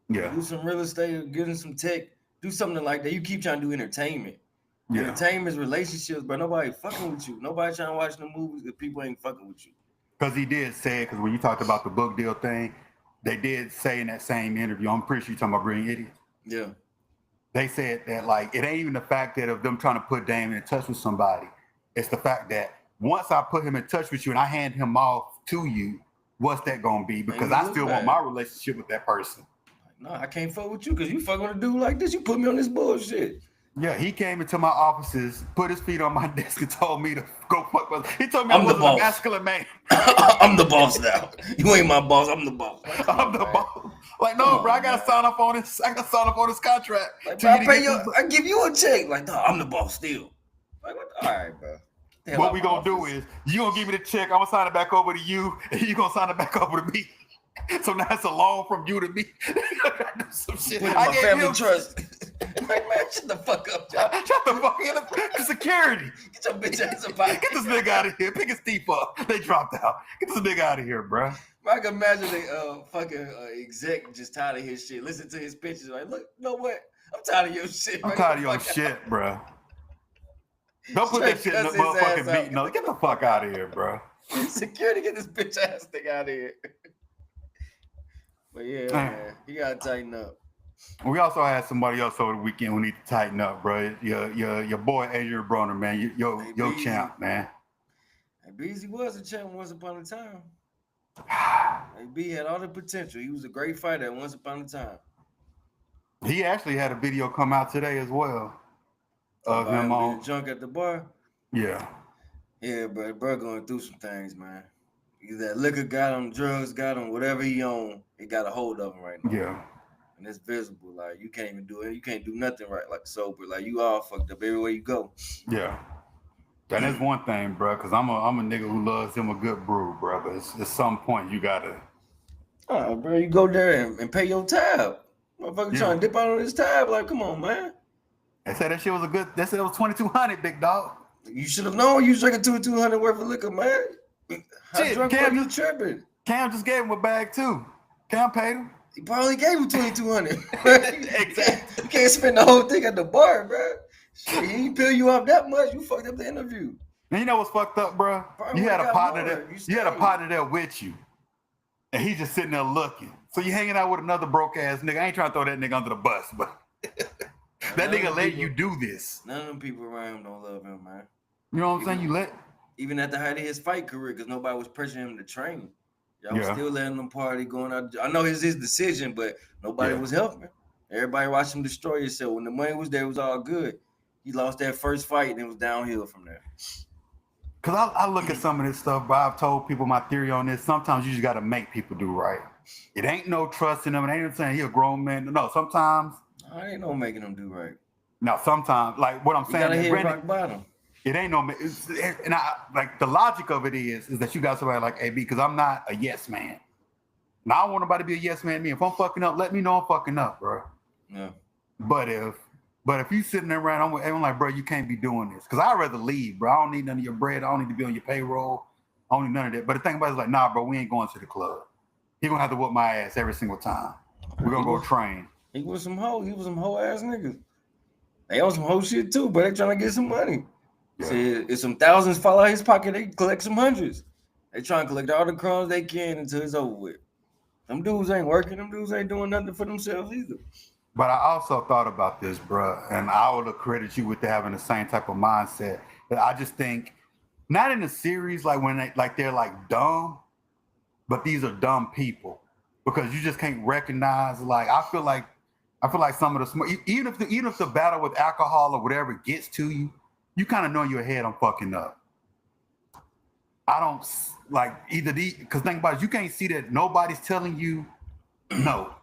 Yeah. Do some real estate, get in some tech, do something like that. You keep trying to do entertainment. Yeah. Entertainment is relationships, but nobody fucking with you. Nobody trying to watch the movies if people ain't fucking with you. Because he did say it, because when you talked about the book deal thing, they did say in that same interview, I'm pretty sure you're talking about Brilliant Idiots. Yeah. They said that, like, it ain't even the fact that of them trying to put Damon in touch with somebody. It's the fact that once I put him in touch with you and I hand him off to you, what's that going to be? Because I still want my relationship with that person. No, I can't fuck with you because you fucking with a dude like this. You put me on this bullshit. Yeah, he came into my offices, put his feet on my desk, and told me to go fuck with. He told me I'm I was the boss. A masculine man. I'm the boss now. You ain't my boss. I'm the boss. I'm the boss. Like, no, bro, I gotta sign up on this. I gotta sign up on this contract. Like, bro, I give you a check. Like, no, I'm the boss still. Like, what? All right, bro. What we gonna do is you gonna give me the check. I'm gonna sign it back over to you, and you gonna sign it back over to me. So now it's a loan from you to me. Some shit. Put in my family trust. Like, man, shut the fuck up, John. Shut the fuck up. Security. Get your bitch ass up out. Get this nigga out of here. Pick his teeth up. They dropped out. Get this nigga out of here, bro. I can imagine the fucking exec just tired of his shit. Listen to his pitches. Like, look, you know what? I'm tired of your shit. I'm tired of your shit, bro. Don't put that shit in the motherfucking meeting. No, get the fuck out of here, bro. Security, get this bitch ass thing out of here. But yeah, man, you gotta tighten up. We also had somebody else over the weekend who need to tighten up, bro. Your boy Adrien Broner, man. Your champ, man. Hey, Beezy was a champ once upon a time. B had all the potential. He was a great fighter once upon a time. He actually had a video come out today as well of him on drunk at the bar. Yeah. Yeah, bro going through some things, man. Either that liquor got him, drugs got him, whatever he on, it got a hold of him right now. Yeah. And it's visible. Like, you can't even do it. You can't do nothing right, like sober. Like, you all fucked up everywhere you go. Yeah. That is one thing, bro, because I'm a nigga who loves him a good brew, bro. But at some point, you got to. Oh, bro, you go there and pay your tab. Motherfucker trying to dip out on his tab. Like, come on, man. They said that shit was they said it was $2,200, big dog. You should have known you was drinking $2,200 worth of liquor, man. How drunk were you tripping? Cam just gave him a bag, too. Cam paid him. He probably gave him $2,200. Exactly. You can't spend the whole thing at the bar, bro. Shit, he didn't peel you off that much. You fucked up the interview. And you know what's fucked up, bro? You had a partner there with you, and he's just sitting there looking. So you hanging out with another broke ass nigga. I ain't trying to throw that nigga under the bus, but that nigga let you do this. None of them people around him don't love him, man. You know what I'm saying? Even at the height of his fight career, because nobody was pressuring him to train. Y'all was still letting him party, going out. I know it's his decision, but nobody was helping. Everybody watched him destroy himself. When the money was there, it was all good. He lost that first fight, and it was downhill from there. Because I look at some of this stuff, but I've told people my theory on this. Sometimes you just got to make people do right. It ain't no trust in them. It ain't even saying he a grown man. No, sometimes. I ain't no making them do right. No, sometimes, like what I'm saying. You gotta hit rock bottom. It ain't no, and I like the logic of it is that you got somebody like AB, because I'm not a yes man. Now I don't want nobody to be a yes man to me. If I'm fucking up, let me know I'm fucking up, bro. Yeah. But if you sitting there around, I'm like, bro, you can't be doing this. Because I'd rather leave, bro. I don't need none of your bread. I don't need to be on your payroll. I don't need none of that. But the thing about it is like, nah, bro, we ain't going to the club. He gonna have to whoop my ass every single time. We're gonna go train. He was some hoe ass niggas. They on some hoe shit too, but they trying to get some money. Yeah. See, if some thousands fall out his pocket, they collect some hundreds. They trying to collect all the crumbs they can until it's over with. Them dudes ain't working. Them dudes ain't doing nothing for themselves either. But I also thought about this, bro, and I would credit you with having the same type of mindset. But I just think, not in the series, like when they're like dumb, but these are dumb people because you just can't recognize. Like I feel like some of the even if the battle with alcohol or whatever gets to you, you kind of know in your head I'm fucking up. I don't like either because think about it, you can't see that nobody's telling you no.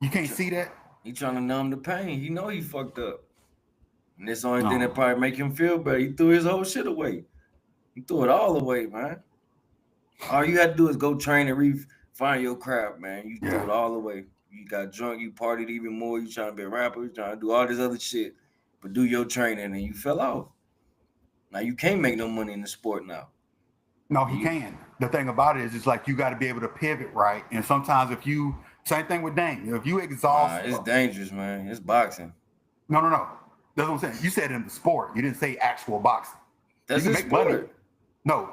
You can't see that? He trying to numb the pain. He know he fucked up. And this only thing that probably make him feel better. He threw his whole shit away. He threw it all away, man. All you had to do is go train and refine your craft, man. You threw it all away. You got drunk, you partied even more. You trying to be a rapper, you trying to do all this other shit. But do your training and you fell off. Now you can't make no money in the sport now. No, he can. The thing about it is it's like you got to be able to pivot right. And sometimes same thing with Dame. If you exhaust... it's dangerous, man. It's boxing. No. That's what I'm saying. You said in the sport. You didn't say actual boxing. That's his sport. Money. No.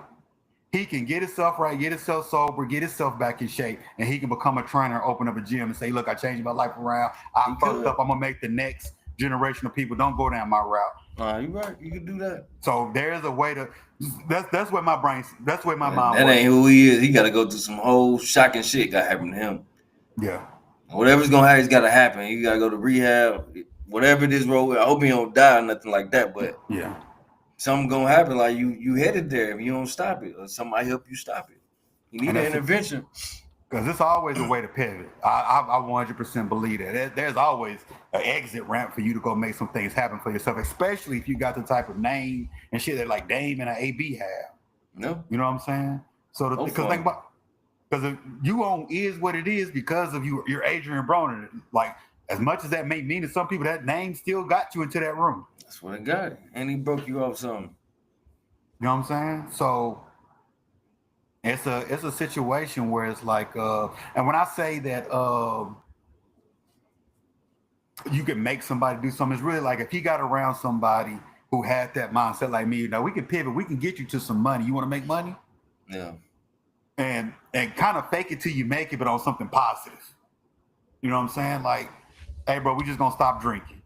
He can get himself right, get himself sober, get himself back in shape, and he can become a trainer, open up a gym and say, look, I changed my life around. I fucked up. I'm going to make the next generation of people don't go down my route. You right. You can do that. So there's a way to... That's where my brain... That's where my mind That ain't who he is. He got to go through some whole shocking shit got to happen to him. Yeah. Whatever's gonna happen, it's gotta happen. You gotta go to rehab, whatever it is, bro. I hope he don't die or nothing like that. But something gonna happen. Like you headed there if you don't stop it, or somebody help you stop it. You need an intervention. Because it's always a way to pivot. I 100% believe that. There's always an exit ramp for you to go make some things happen for yourself, especially if you got the type of name and shit that like Dame and an AB have. No, you know what I'm saying? So because think about. Because you own is what it is because of you're Adrien Broner. Like, as much as that may mean to some people, that name still got you into that room. That's what it got. And he broke you off something. You know what I'm saying? So it's a situation where it's like, and when I say that you can make somebody do something, it's really like if he got around somebody who had that mindset like me, we can pivot, we can get you to some money. You want to make money? Yeah. And kind of fake it till you make it, but on something positive. You know what I'm saying? Like, hey, bro, we just gonna stop drinking.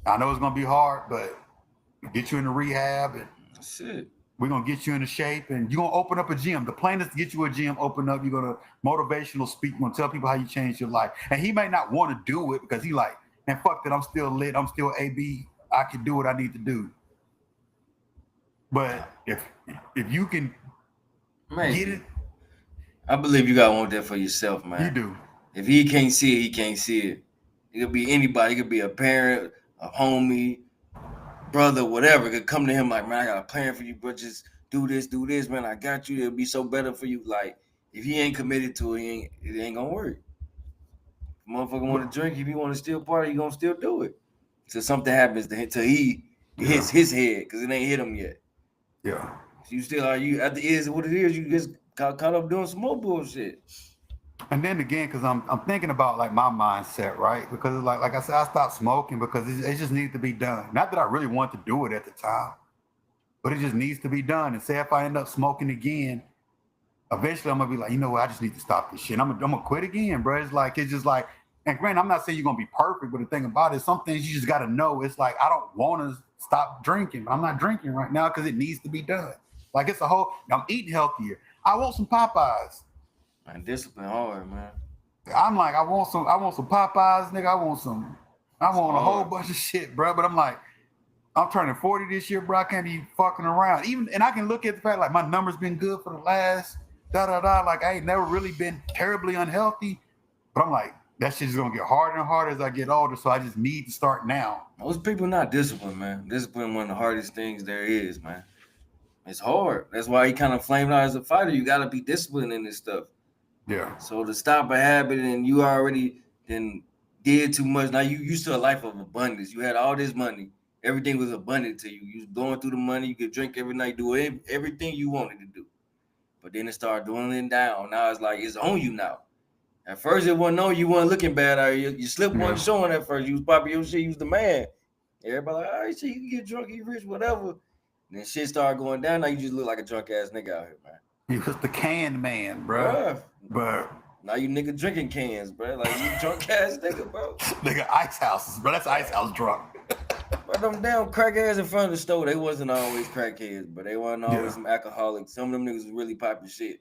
I know it's gonna be hard, but get you into rehab and that's it. We're gonna get you into shape, and you're gonna open up a gym. The plan is to get you a gym, open up. You're gonna motivational speak. You're gonna tell people how you changed your life. And he may not want to do it because he like, man, fuck that. I'm still lit. I'm still AB. I can do what I need to do. But if you can get it. I believe you gotta want that for yourself, man. You do. If he can't see it, he can't see it. It could be anybody. It could be a parent, a homie, brother, whatever. It could come to him like, man, I got a plan for you, but just do this, man. I got you. It'll be so better for you. Like, if he ain't committed to it, it ain't gonna work. If motherfucker want to drink, if he want to still party, he gonna still do it. So something happens till he hits his head because it ain't hit him yet. Yeah. So you still at the is what it is. You just caught up doing some more bullshit. And then again, because I'm thinking about like my mindset, right? Because like I said, I stopped smoking because it just needed to be done. Not that I really wanted to do it at the time, but it just needs to be done. And say if I end up smoking again, eventually I'm gonna be like, you know what? I just need to stop this shit. I'm gonna quit again, bro. It's just like, and granted, I'm not saying you're gonna be perfect, but the thing about it, some things you just gotta know. It's like I don't want to stop drinking, but I'm not drinking right now because it needs to be done. Like it's I'm eating healthier. I want some Popeyes. Man, discipline hard, man. I'm like, I want some Popeyes, nigga. I want a whole bunch of shit, bro. But I'm like, I'm turning 40 this year, bro. I can't be fucking around. And I can look at the fact like my numbers been good for the last Like I ain't never really been terribly unhealthy, but I'm like that shit's gonna get harder and harder as I get older. So I just need to start now. Most people not disciplined, man. Discipline one of the hardest things there is, man. It's hard. That's why he kind of flamed out as a fighter. You got to be disciplined in this stuff. Yeah. So to stop a habit and you already then did too much. Now you used to a life of abundance. You had all this money. Everything was abundant to you. You was going through the money. You could drink every night, do everything you wanted to do. But then it started dwindling down. Now it's like it's on you now. At first it wasn't on you. Weren't looking bad. Or you slipped one showing at first. You was popping your shit. You was the man. Everybody like, all right, shit, you can get drunk, you rich, whatever. And then shit started going down. Now you just look like a drunk ass nigga out here, man. He was the can man, bro. But now you nigga drinking cans, bro. Like you drunk ass nigga, bro. Nigga ice houses, bro. That's ice house drunk. But them damn crackheads in front of the store, they wasn't always crackheads, but they wasn't always some alcoholics. Some of them niggas was really popping shit.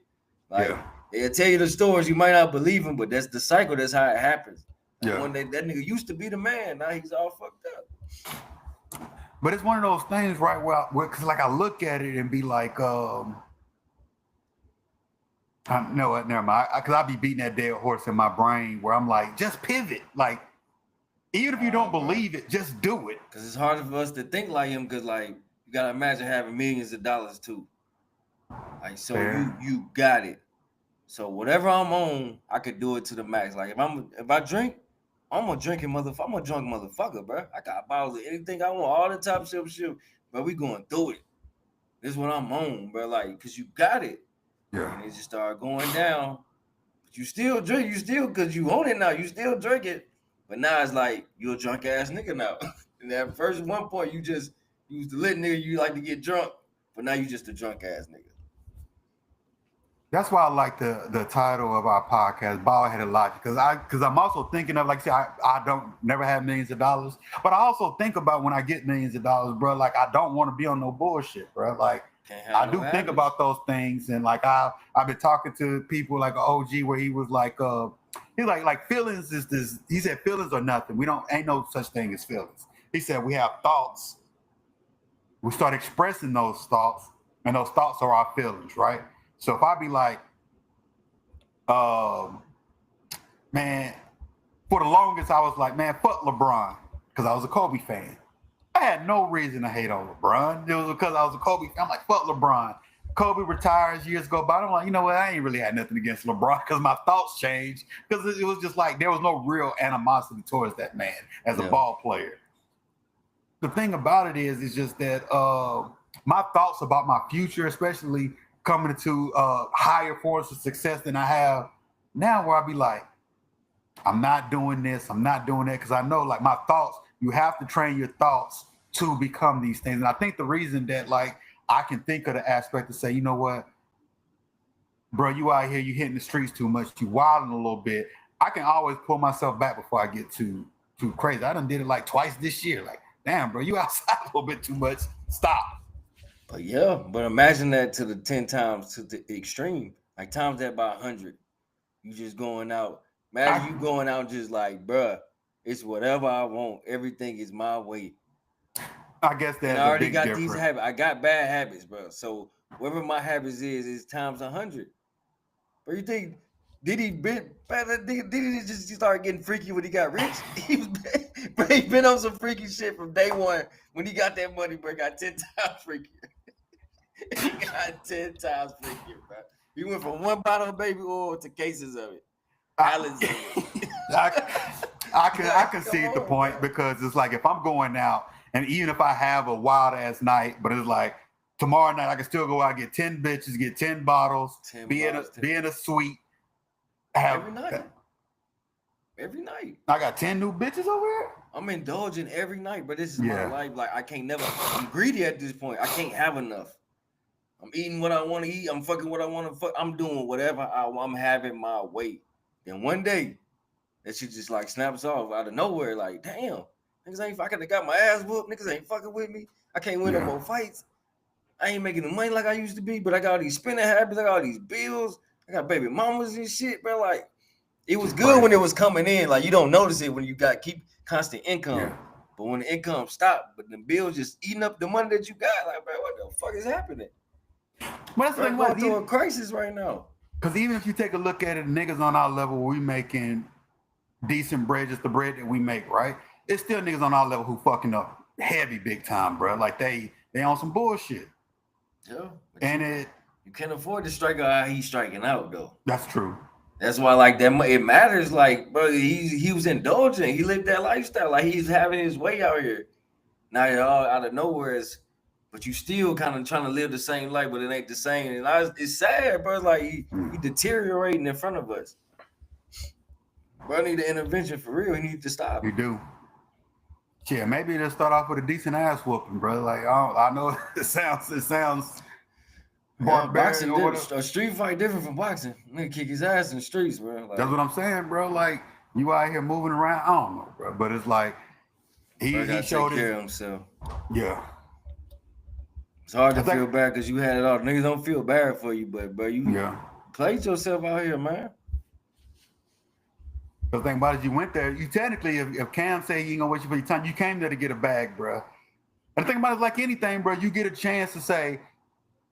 Like they'll tell you the stories, you might not believe them, but that's the cycle. That's how it happens. Like one day that nigga used to be the man, now he's all fucked up. But it's one of those things, right? Well, because like I look at it and be like, no, never mind. Because I be beating that dead horse in my brain where I'm like, just pivot. Like, even if you don't believe it, just do it. Because it's harder for us to think like him. Because like you gotta imagine having millions of dollars too. Like so, you got it. So whatever I'm on, I could do it to the max. Like if I drink, I'm a drinking motherfucker. I'm a drunk motherfucker, bro. I got bottles of anything I want, all the top shelf shit. But we going through it. This is what I'm on, bro. Like, cause you got it. Yeah. And it just started going down. But you still drink. You still, cause you own it now. You still drink it. But now it's like you a drunk ass nigga now. And at first, at one point, you was the lit nigga. You like to get drunk, but now you just a drunk ass nigga. That's why I like the title of our podcast, Bald Headed Logic, because I'm also thinking of, like I said, I don't never have millions of dollars, but I also think about when I get millions of dollars, bro. Like I don't want to be on no bullshit, bro. Like I do think about those things, and like I've been talking to people like an OG where he was like, he's like feelings is this. He said feelings are nothing. Ain't no such thing as feelings. He said we have thoughts. We start expressing those thoughts, and those thoughts are our feelings, right? So if I be like, man, for the longest I was like, man, fuck LeBron, because I was a Kobe fan. I had no reason to hate on LeBron. It was because I was a Kobe fan. I'm like, fuck LeBron. Kobe retires, years go by. I'm like, you know what? I ain't really had nothing against LeBron because my thoughts changed. Because it was just like there was no real animosity towards that man as a ball player. The thing about it is just that my thoughts about my future, especially coming to higher forms of success than I have now, where I be like, I'm not doing this, I'm not doing that, because I know like my thoughts, you have to train your thoughts to become these things. And I think the reason that like I can think of the aspect to say, you know what, bro, you out here, you hitting the streets too much, you wilding a little bit. I can always pull myself back before I get too crazy. I done did it like twice this year. Like, damn, bro, you outside a little bit too much. Stop. But yeah, but imagine that to the 10 times to the extreme. Like times that by 100. You just going out. Imagine you going out just like, bruh, it's whatever I want. Everything is my way. I guess that's I already got these habits. I got bad habits, bro. So whatever my habits is times 100. But you think did he just start getting freaky when he got rich? He been on some freaky shit from day one. When he got that money, bro, got 10 times freakier. He got 10 times freakier, bro. He went from one bottle of baby oil to cases of it. Gallons of it. I can see the point, because it's like if I'm going out and even if I have a wild ass night, but it's like tomorrow night I can still go out, get 10 bitches, get 10 bottles, be in a suite. Every night. I got 10 new bitches over here. I'm indulging every night, but this is my life. Like I can't never. I'm greedy at this point. I can't have enough. I'm eating what I want to eat. I'm fucking what I want to fuck. I'm doing whatever I'm having my way. Then one day, that shit just like snaps off out of nowhere. Like, damn, niggas ain't fucking. I got my ass whooped. Niggas ain't fucking with me. I can't win no more fights. I ain't making the money like I used to be, but I got all these spending habits. I got all these bills. I got baby mamas and shit, bro. Like, it was good when it was coming in. Like, you don't notice it when you keep constant income. But when the income stopped, but the bills just eating up the money that you got, like, bro, what the fuck is happening? But that's We're going through a crisis right now. Because even if you take a look at it, niggas on our level, we making decent bread, just the bread that we make, right? It's still niggas on our level who fucking up heavy big time, bro. Like they on some bullshit. Yeah. And you can't afford to strike out how he's striking out, though. That's true. That's why, like, that it matters. Like, bro, he was indulgent. He lived that lifestyle. Like, he's having his way out here. Now it all out of nowhere but you still kind of trying to live the same life, but it ain't the same. And it's sad, bro. Like he deteriorating in front of us. Bro, I need an intervention for real. He needs to stop. You do. Yeah, maybe just start off with a decent ass whooping, bro. Like I know it sounds boxing a street fight different from boxing. Nigga kick his ass in the streets, bro. Like, that's what I'm saying, bro. Like you out here moving around. I don't know, bro. But it's like he showed take care of himself. Yeah. It's hard to feel bad because you had it all. Niggas don't feel bad for you, but bro, you played yourself out here, man. The thing about it, you went there. You technically, if Cam say he ain't gonna wait you for your time, you came there to get a bag, bro. And the thing about it, like anything, bro, you get a chance to say,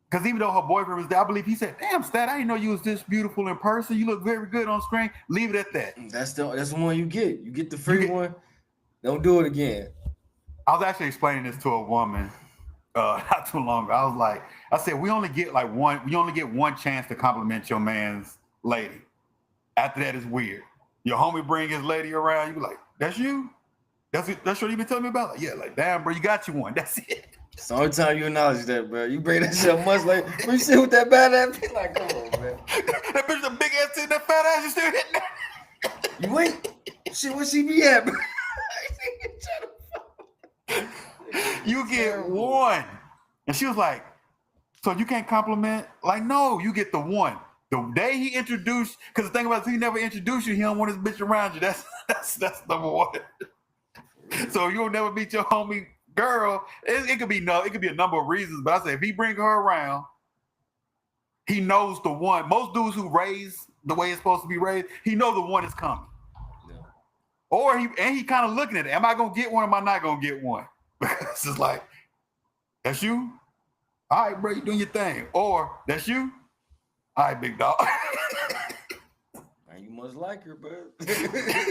because even though her boyfriend was there, I believe he said, "Damn, Stat, I didn't know you was this beautiful in person. You look very good on screen." Leave it at that. That's the one you get. You get the free one. Don't do it again. I was actually explaining this to a woman not too long ago. I said, we only get one chance to compliment your man's lady. After that, it's weird. Your homie bring his lady around, you be like, that's you? That's what you been telling me about? Like, yeah, like, damn, bro, you got you one. That's it. It's the only time you acknowledge that, bro. You bring that shit a month later. When you sit with that bad ass, be like, come on, man. That bitch, the big ass titty, that fat ass, you still hitting that? You ain't. Shit, where she be at, bro? You get one. And she was like, so you can't compliment? Like, no, you get the one. The day he introduced, because the thing about it, he never introduced you, he don't want his bitch around you. That's number one. So you'll never meet your homie girl. It could be a number of reasons, but I say if he bring her around, he knows the one. Most dudes who raise the way it's supposed to be raised, he know the one is coming. Yeah. Or he kind of looking at it. Am I gonna get one or am I not gonna get one? Because it's like, that's you? All right, bro, you doing your thing. Or that's you? All right, big dog. Man, you must like her, bro.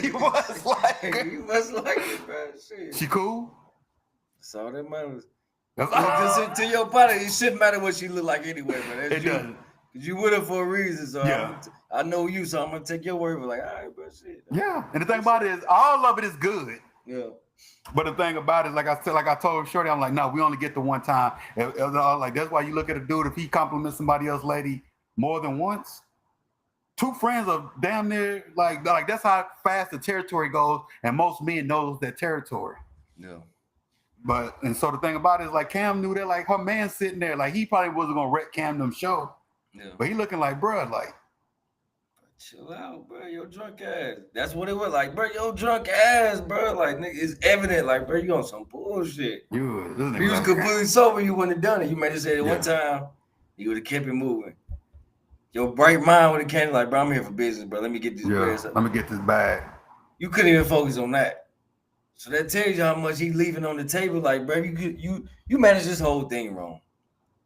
You must like her. You must like her, bro. Shit. She cool? That's all that matters. To your body, it shouldn't matter what she look like anyway, man. It doesn't. Because you with her for a reason, so yeah. I know you, so I'm going to take your word for like, all right, bro, shit. Yeah, and the thing about it is, all of it is good. Yeah. But the thing about it is, like I told Shorty, I'm like, no, we only get the one time. Like, that's why you look at a dude, if he compliments somebody else's lady more than once, two friends are damn near, like that's how fast the territory goes, and most men knows that territory. Yeah. And so the thing about it is, like, Cam knew that, like, her man sitting there, like, he probably wasn't gonna wreck Cam them show. Yeah. But he looking like, bro, like, chill out, bro. Your drunk ass. That's what it was like, bro. Your drunk ass, bro. Like, nigga, it's evident, like, bro, you on some bullshit. If you was completely sober, you wouldn't have done it. You might have said it one time, you would have kept it moving. Your bright mind would have came like, bro, I'm here for business, bro. Let me get this bread. Let me get this bag. You couldn't even focus on that. So that tells you how much he's leaving on the table. Like, bro, you managed this whole thing wrong.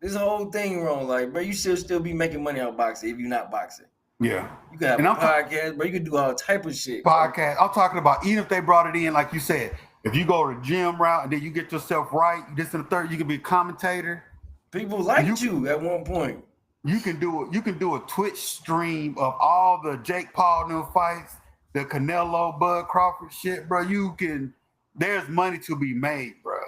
This whole thing wrong. Like, bro, you should still be making money on boxing if you're not boxing. Yeah. You can have a podcast, bro. You can do all type of shit. Podcast. I'm talking about even if they brought it in, like you said, if you go to the gym route and then you get yourself right, this and the third, you can be a commentator. People liked you at one point. You can do a Twitch stream of all the Jake Paul new fights, the Canelo, Bud Crawford shit, bro. There's money to be made, bro.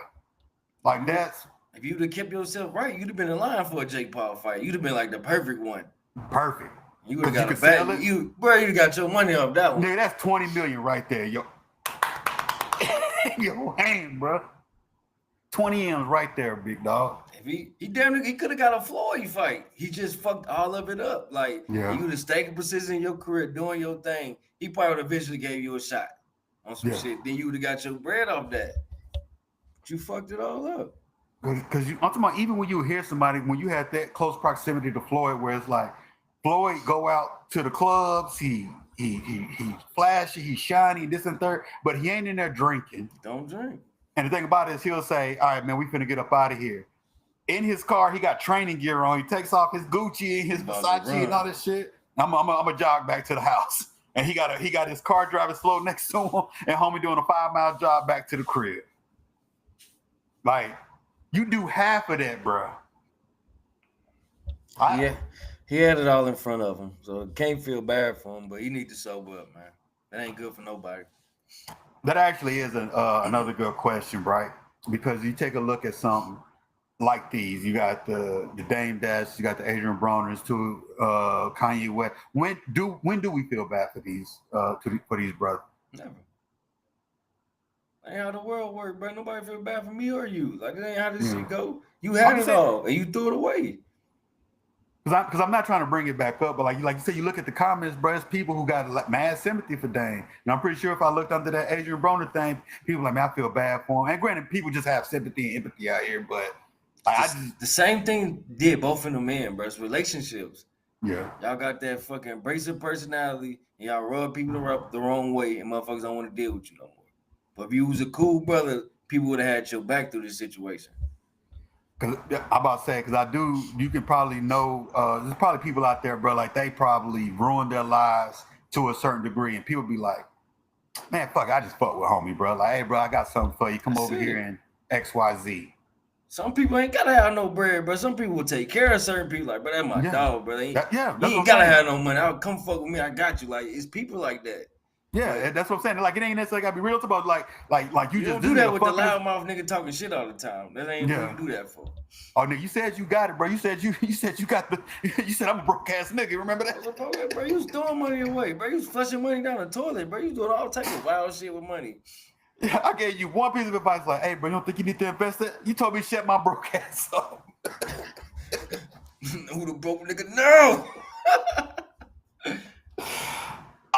Like that's. If you'd have kept yourself right, you'd have been in line for a Jake Paul fight. You'd have been like the perfect one. Perfect. You would have got a bag. You'd have got your money off that one. Nigga, that's 20 million right there, yo. Your hand, bro. 20 M's right there, big dog. If he could have got a Floyd fight. He just fucked all of it up. Like, you would have stayed in position in your career, doing your thing. He probably would have eventually gave you a shot on some shit. Then you would have got your bread off that. But you fucked it all up. Because I'm talking about even when you hear somebody, when you had that close proximity to Floyd, where it's like, Floyd go out to the clubs, he flashy, he's shiny, this and third, but he ain't in there drinking. Don't drink. And the thing about it is he'll say, all right, man, we finna get up out of here. In his car, he got training gear on. He takes off his Gucci and his Versace and all this shit. I'm a jog back to the house. And he got his car driving slow next to him and homie doing a 5-mile jog back to the crib. Like, you do half of that, bro. Yeah, he had it all in front of him, so can't feel bad for him, but he need to sober up, man. That ain't good for nobody. That actually is another good question, right? Because you take a look at something like these. You got the Dame Dash, you got the Adrien Broners, to Kanye West. When do we feel bad for these for these brothers? Never. That ain't how the world works, bro. Nobody feel bad for me or you. Like, that ain't how this shit go. You had it all, and you threw it away. Because I'm not trying to bring it back up, but like you said, you look at the comments, bro. It's people who got like mad sympathy for Dame, and I'm pretty sure if I looked under that Adrien Broner thing, people like, man, I feel bad for him. And granted, people just have sympathy and empathy out here, but the same thing did both of them men, bro. It's relationships. Yeah, y'all got that fucking abrasive personality, and y'all rub people up the wrong way, and motherfuckers don't want to deal with you no more. But if you was a cool brother, people would have had your back through this situation. Cause I'm about to say, you can probably know, there's probably people out there, bro, like they probably ruined their lives to a certain degree, and people be like, man, fuck, I just fuck with homie, bro. Like, hey, bro, I got something for you. Come over here and XYZ. Some people ain't gotta have no bread, bro. Some people will take care of certain people. Like, bro, that's my dog, bro. You ain't gotta have no money. I'll come fuck with me. I got you. Like, it's people like that. Yeah, like, that's what I'm saying. Like, it ain't necessarily gotta be real. It's about like you just don't do that with the loudmouth nigga talking shit all the time. That ain't what you do that for. Oh, nigga, you said you got it, bro. You said you got the. You said I'm a broke ass nigga. Remember that? Bro, you was throwing money away, bro. You was flushing money down the toilet, bro. You was doing all types of wild shit with money. Yeah, I gave you one piece of advice, like, hey, bro, you don't think you need to invest it? You told me to shut my broke ass up. Who the broke nigga? No.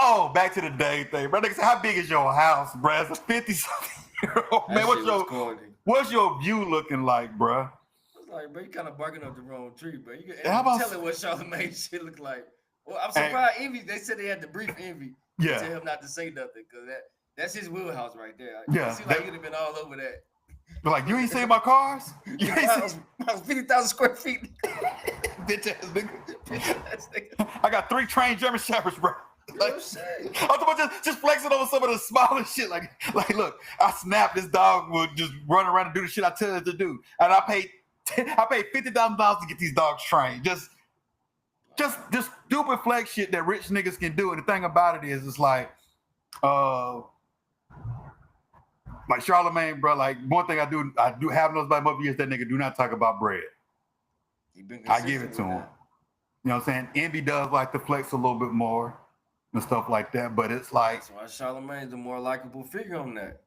Oh, back to the Dame thing, bro. Nigga, how big is your house, bro? As a 50-something-year-old man, what's your view looking like, bro? It's like, bro, you kind of barking up the wrong tree, bro. You can tell it what Charlamagne shit look like. Well, I'm surprised Envy. They said they had to brief Envy to tell him not to say nothing, because that's his wheelhouse right there. It seems like you'd have been all over that. Like, you ain't seen my cars? You ain't my 50,000 square feet. Bitch ass nigga. I got 3 trained German Shepherds, bro. Like, I'm talking about just flexing over some of the smaller shit. Like, look, I snapped, this dog will just run around and do the shit I tell it to do. And I paid $50,000 to get these dogs trained. Just stupid flex shit that rich niggas can do. And the thing about it is, it's like Charlamagne, bro. Like, one thing I do have those by my years, that nigga do not talk about bread. I give it to him. You know what I'm saying? Envy does like to flex a little bit more and stuff like that, but it's like, that's why Charlamagne's the more likable figure on that.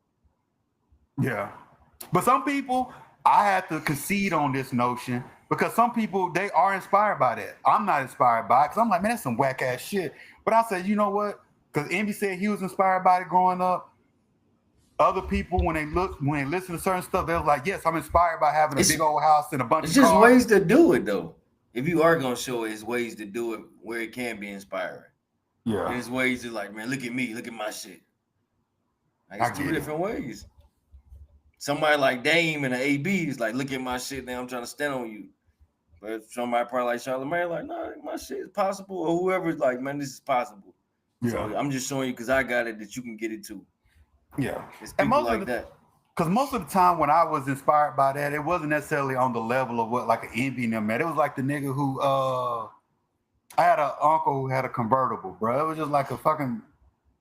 Yeah, but some people, I have to concede on this notion, because some people, they are inspired by that. I'm not inspired by it, because I'm like, man, that's some whack ass shit. But I said, you know what? Because Envy said he was inspired by it growing up. Other people, when they listen to certain stuff, they're like, yes, I'm inspired by having a big old house and a bunch of cars. It's just ways to do it, though. If you are gonna show it, it's ways to do it where it can be inspiring. Yeah. There's ways to, like, man, look at me, look at my shit. Like, it's 2 different ways. Somebody like Dame and an AB is like, look at my shit, now I'm trying to stand on you. But somebody probably like Charlamagne, like, no, my shit is possible. Or whoever's like, man, this is possible. Yeah. So I'm just showing you, because I got it, that you can get it too. Yeah. It's people like that. Because most of the time when I was inspired by that, it wasn't necessarily on the level of what, like, an Envy in them, man. It was like the nigga who, I had an uncle who had a convertible, bro. It was just like a fucking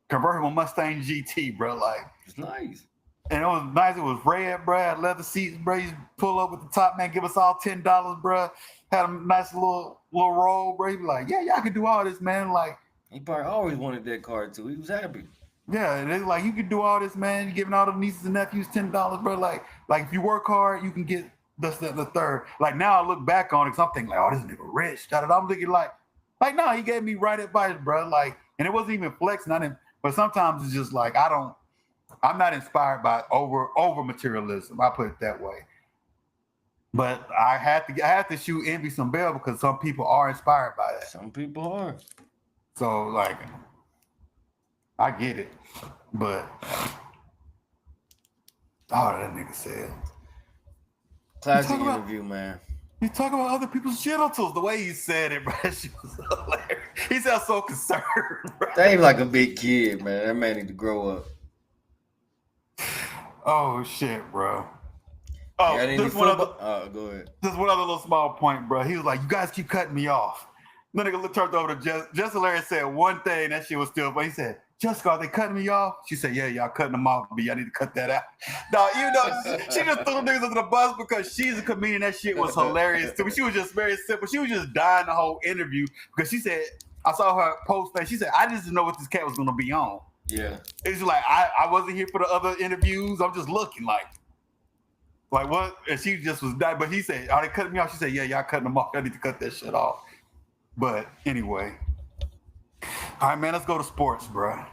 convertible Mustang GT, bro. Like, it's nice. And it was nice. It was red, bro. Had leather seats, bro. You pull up with the top man, give us all $10, bro. Had a nice little roll, bro. He be like, yeah, I can do all this, man. Like, he probably always wanted that car too. He was happy. Yeah, and it's like, you can do all this, man. You're giving all the nieces and nephews $10, bro. Like if you work hard, you can get the third. Like, now I look back on it, because I'm thinking, like, oh, this nigga rich. I'm thinking like, no, he gave me right advice, bro. Like, and it wasn't even flexing. But sometimes it's just like, I'm not inspired by over materialism. I put it that way. But I have to shoot Envy some bell, because some people are inspired by that. Some people are. So, like, I get it, but Oh, that nigga said. Classic interview, man. You talk about other people's genitals. The way he said it, bro, she was hilarious. He sounds so concerned, bro. That ain't like a big kid, man. That man need to grow up. Oh shit, bro. Oh, go ahead. Just one other little small point, bro. He was like, "You guys keep cutting me off." Then nigga turned over to Jessica. Larry said one thing that shit was still, but he said, "Jessica, are they cutting me off?" She said, "Yeah, y'all cutting them off, but y'all need to cut that out." No, you know, she just threw niggas under the bus because she's a comedian. That shit was hilarious to me. She was just very simple. She was just dying the whole interview because she said, I saw her post that she said, "I just didn't know what this cat was gonna be on." Yeah, it's like I wasn't here for the other interviews. I'm just looking like what? And she just was dying. But he said, "Are they cutting me off?" She said, "Yeah, y'all cutting them off. I need to cut that shit off." But anyway, all right, man, let's go to sports, bro.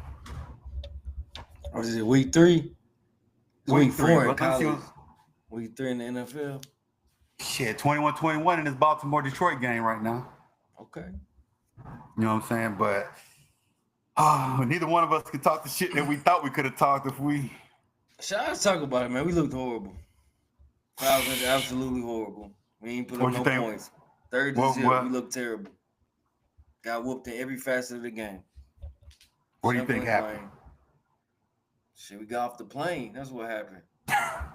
What is it? Week 3? Week 4 in college. Week 3 in the NFL. Shit, 21-21 in this Baltimore-Detroit game right now. Okay. You know what I'm saying? But neither one of us could talk the shit that we thought we could have talked if we. Let's talk about it, man. We looked horrible. Falcons absolutely horrible. We ain't put up no points. 30-0. We looked terrible. Got whooped in every facet of the game. What do you think happened? Shit, we got off the plane. That's what happened.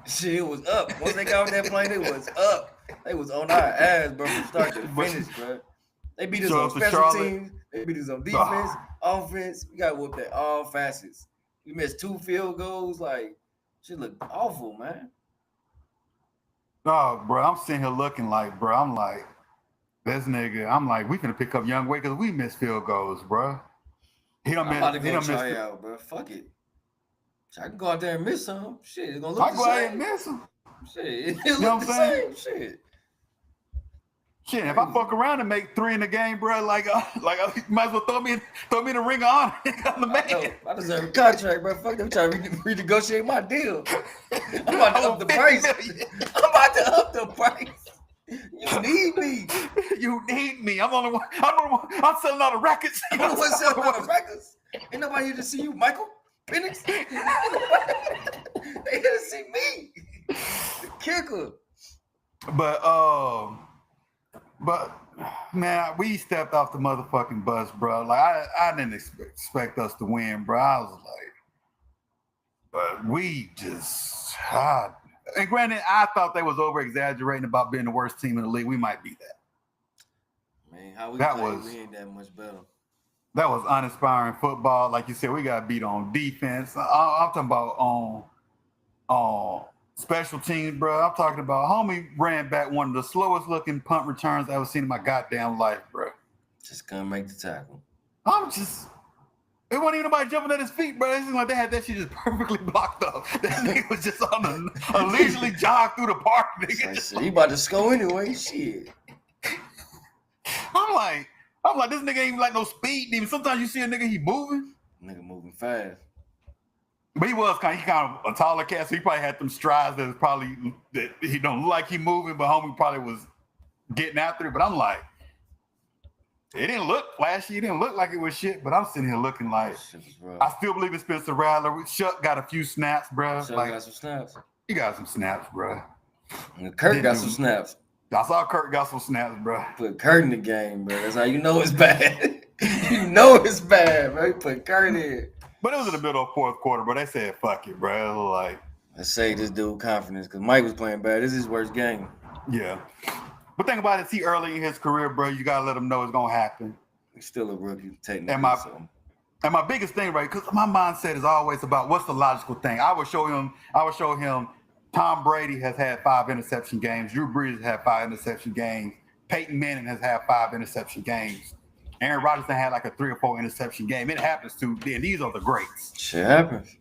Shit, it was up. Once they got off that plane, it was up. They was on our ass, bro, from start to finish, bro. They beat us on special teams. They beat us on defense, offense. We got whooped at all facets. We missed 2 field goals. Like, shit looked awful, man. Oh, bro, I'm sitting here looking like, bro, I'm like, this nigga, I'm like, we finna pick up Young Way because we missed field goals, bro. I'm about to go try out, bro. Fuck it. I can go out there and miss some. Shit, it's gonna look the same. I go out and miss them. Shit, it look the same. Shit. Shit, if I fuck around and make 3 in the game, bro, like you might as well throw me in the ring of honor. I'm the man. I deserve a contract, bro. Fuck them trying to renegotiate my deal. I'm about to up the price. I'm about to up the price. You need me. You need me. I'm the only one. I'm selling all the records. I'm the one selling all the records. Ain't nobody here to see you, Michael Penix. They here to see me. The kicker. But man, we stepped off the motherfucking bus, bro. Like I didn't expect us to win, bro. I was like, but we just and granted, I thought they was over exaggerating about being the worst team in the league. We might be that. Man, how we play, we ain't that much better. That was uninspiring football. Like you said, we got beat on defense. I'm talking about on special teams, bro. I'm talking about homie ran back one of the slowest looking punt returns I've ever seen in my goddamn life, bro. Just couldn't make the tackle. It wasn't even nobody jumping at his feet, bro. It seemed like they had that shit just perfectly blocked up. That nigga was just on a leisurely jog through the park, nigga. He about to score anyway, shit. I'm like, this nigga ain't even like no speed. Even sometimes you see a nigga, he moving. Nigga moving fast. But he kind of a taller cat, so he probably had them strides that he don't look like he moving, but homie probably was getting after it. But I'm like, it didn't look flashy. It didn't look like it was shit. But I'm sitting here looking like, I still believe in Spencer Rattler. Shuck got a few snaps, bro. Shuck got some snaps. He got some snaps, bro. And Kirk got some snaps. I saw Kirk got some snaps, bro. Put Kirk in the game, bro. That's how you know it's bad. You know it's bad, bro. You put Kirk in. But it was in the middle of fourth quarter, but they said, fuck it, bro. Like, let's say this dude confidence because Mike was playing bad. This is his worst game. Yeah. But think about it, see early in his career, bro, you got to let him know it's going to happen. He's still a rookie, technically. And my biggest thing, right, because my mindset is always about what's the logical thing. I would show him Tom Brady has had 5 interception games. Drew Brees has had 5 interception games. Peyton Manning has had 5 interception games. Aaron Rodgers had like a 3 or 4 interception game. It happens too. And these are the greats. Shit happens.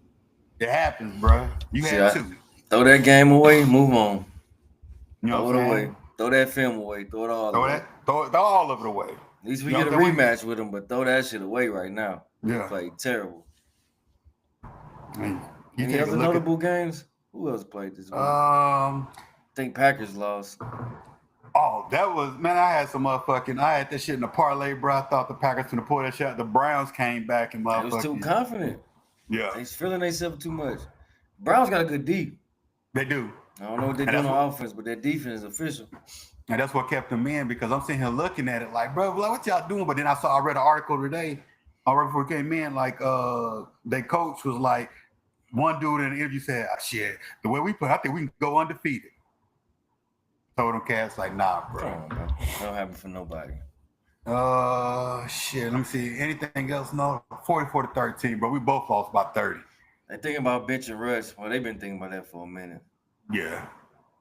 It happens, bro. You had 2. Throw that game away, move on. You know throw it away. Throw that film away. Throw it all away. Throw all of it away. At least we get a rematch with him, but throw that shit away right now. Yeah. He played terrible. Any other notable games? Who else played this week? I think Packers lost. Oh, that was, man, I had that shit in the parlay, bro. I thought the Packers going to pull that shit. The Browns came back and They was too confident. Yeah. They was feeling themselves too much. Browns got a good D. They do. I don't know what they're doing on offense, but their defense is official. And that's what kept them in, because I'm sitting here looking at it like, bro, what y'all doing? But then I read an article today, right before it came in, like their coach was like, one dude in the interview said, shit, the way we play, I think we can go undefeated. Told them cats like, nah, bro. Come on, bro. That don't happen for nobody. Shit, let me see. Anything else? No, 44-13, but we both lost by 30. They thinking about bench and rush. Well, they've been thinking about that for a minute. Yeah.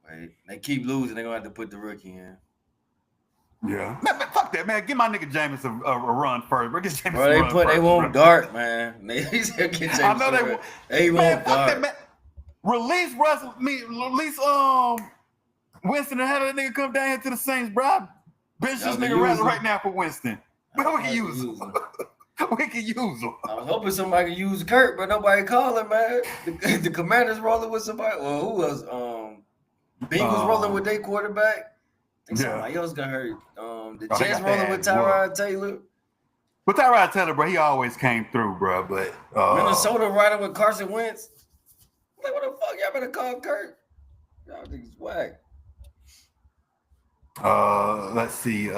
Right. They keep losing. They're going to have to put the rookie in. Yeah. Man, fuck that, man. Give my nigga Jameis a run first. Bro, get Jameis bro, they won't dart, man. I know they won't. They won't dart. That, man. Release Russell. Release Winston and have that nigga come down here to the Saints, bro. Bench this nigga right now for Winston. But we can use him. We can use him. I was hoping somebody could use Kurt, but nobody calling, man. The Commanders rolling with somebody. Well, who was Bengals rolling with their quarterback? I think somebody else got hurt. The Jets rolling with Tyrod Taylor. But Tyrod Taylor, bro, he always came through, bro. But Minnesota riding with Carson Wentz. Like, what the fuck? Y'all better call Kurt. Y'all think he's whack. Let's see.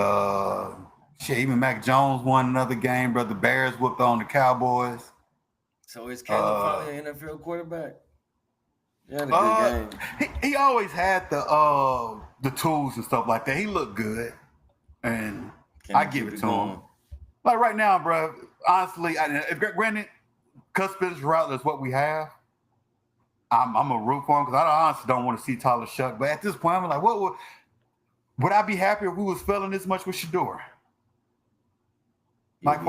Shit, even Mac Jones won another game, bro. The Bears whooped on the Cowboys. So is Caleb finally an NFL quarterback? Yeah, a good game. He always had the tools and stuff like that. He looked good, and I give it to him. Like right now, bro. Honestly, granted, Cuspid's route is what we have. I'm a root for him because I honestly don't want to see Tyler Shuck. But at this point, I'm like, what would I be happy if we was failing this much with Shador? Like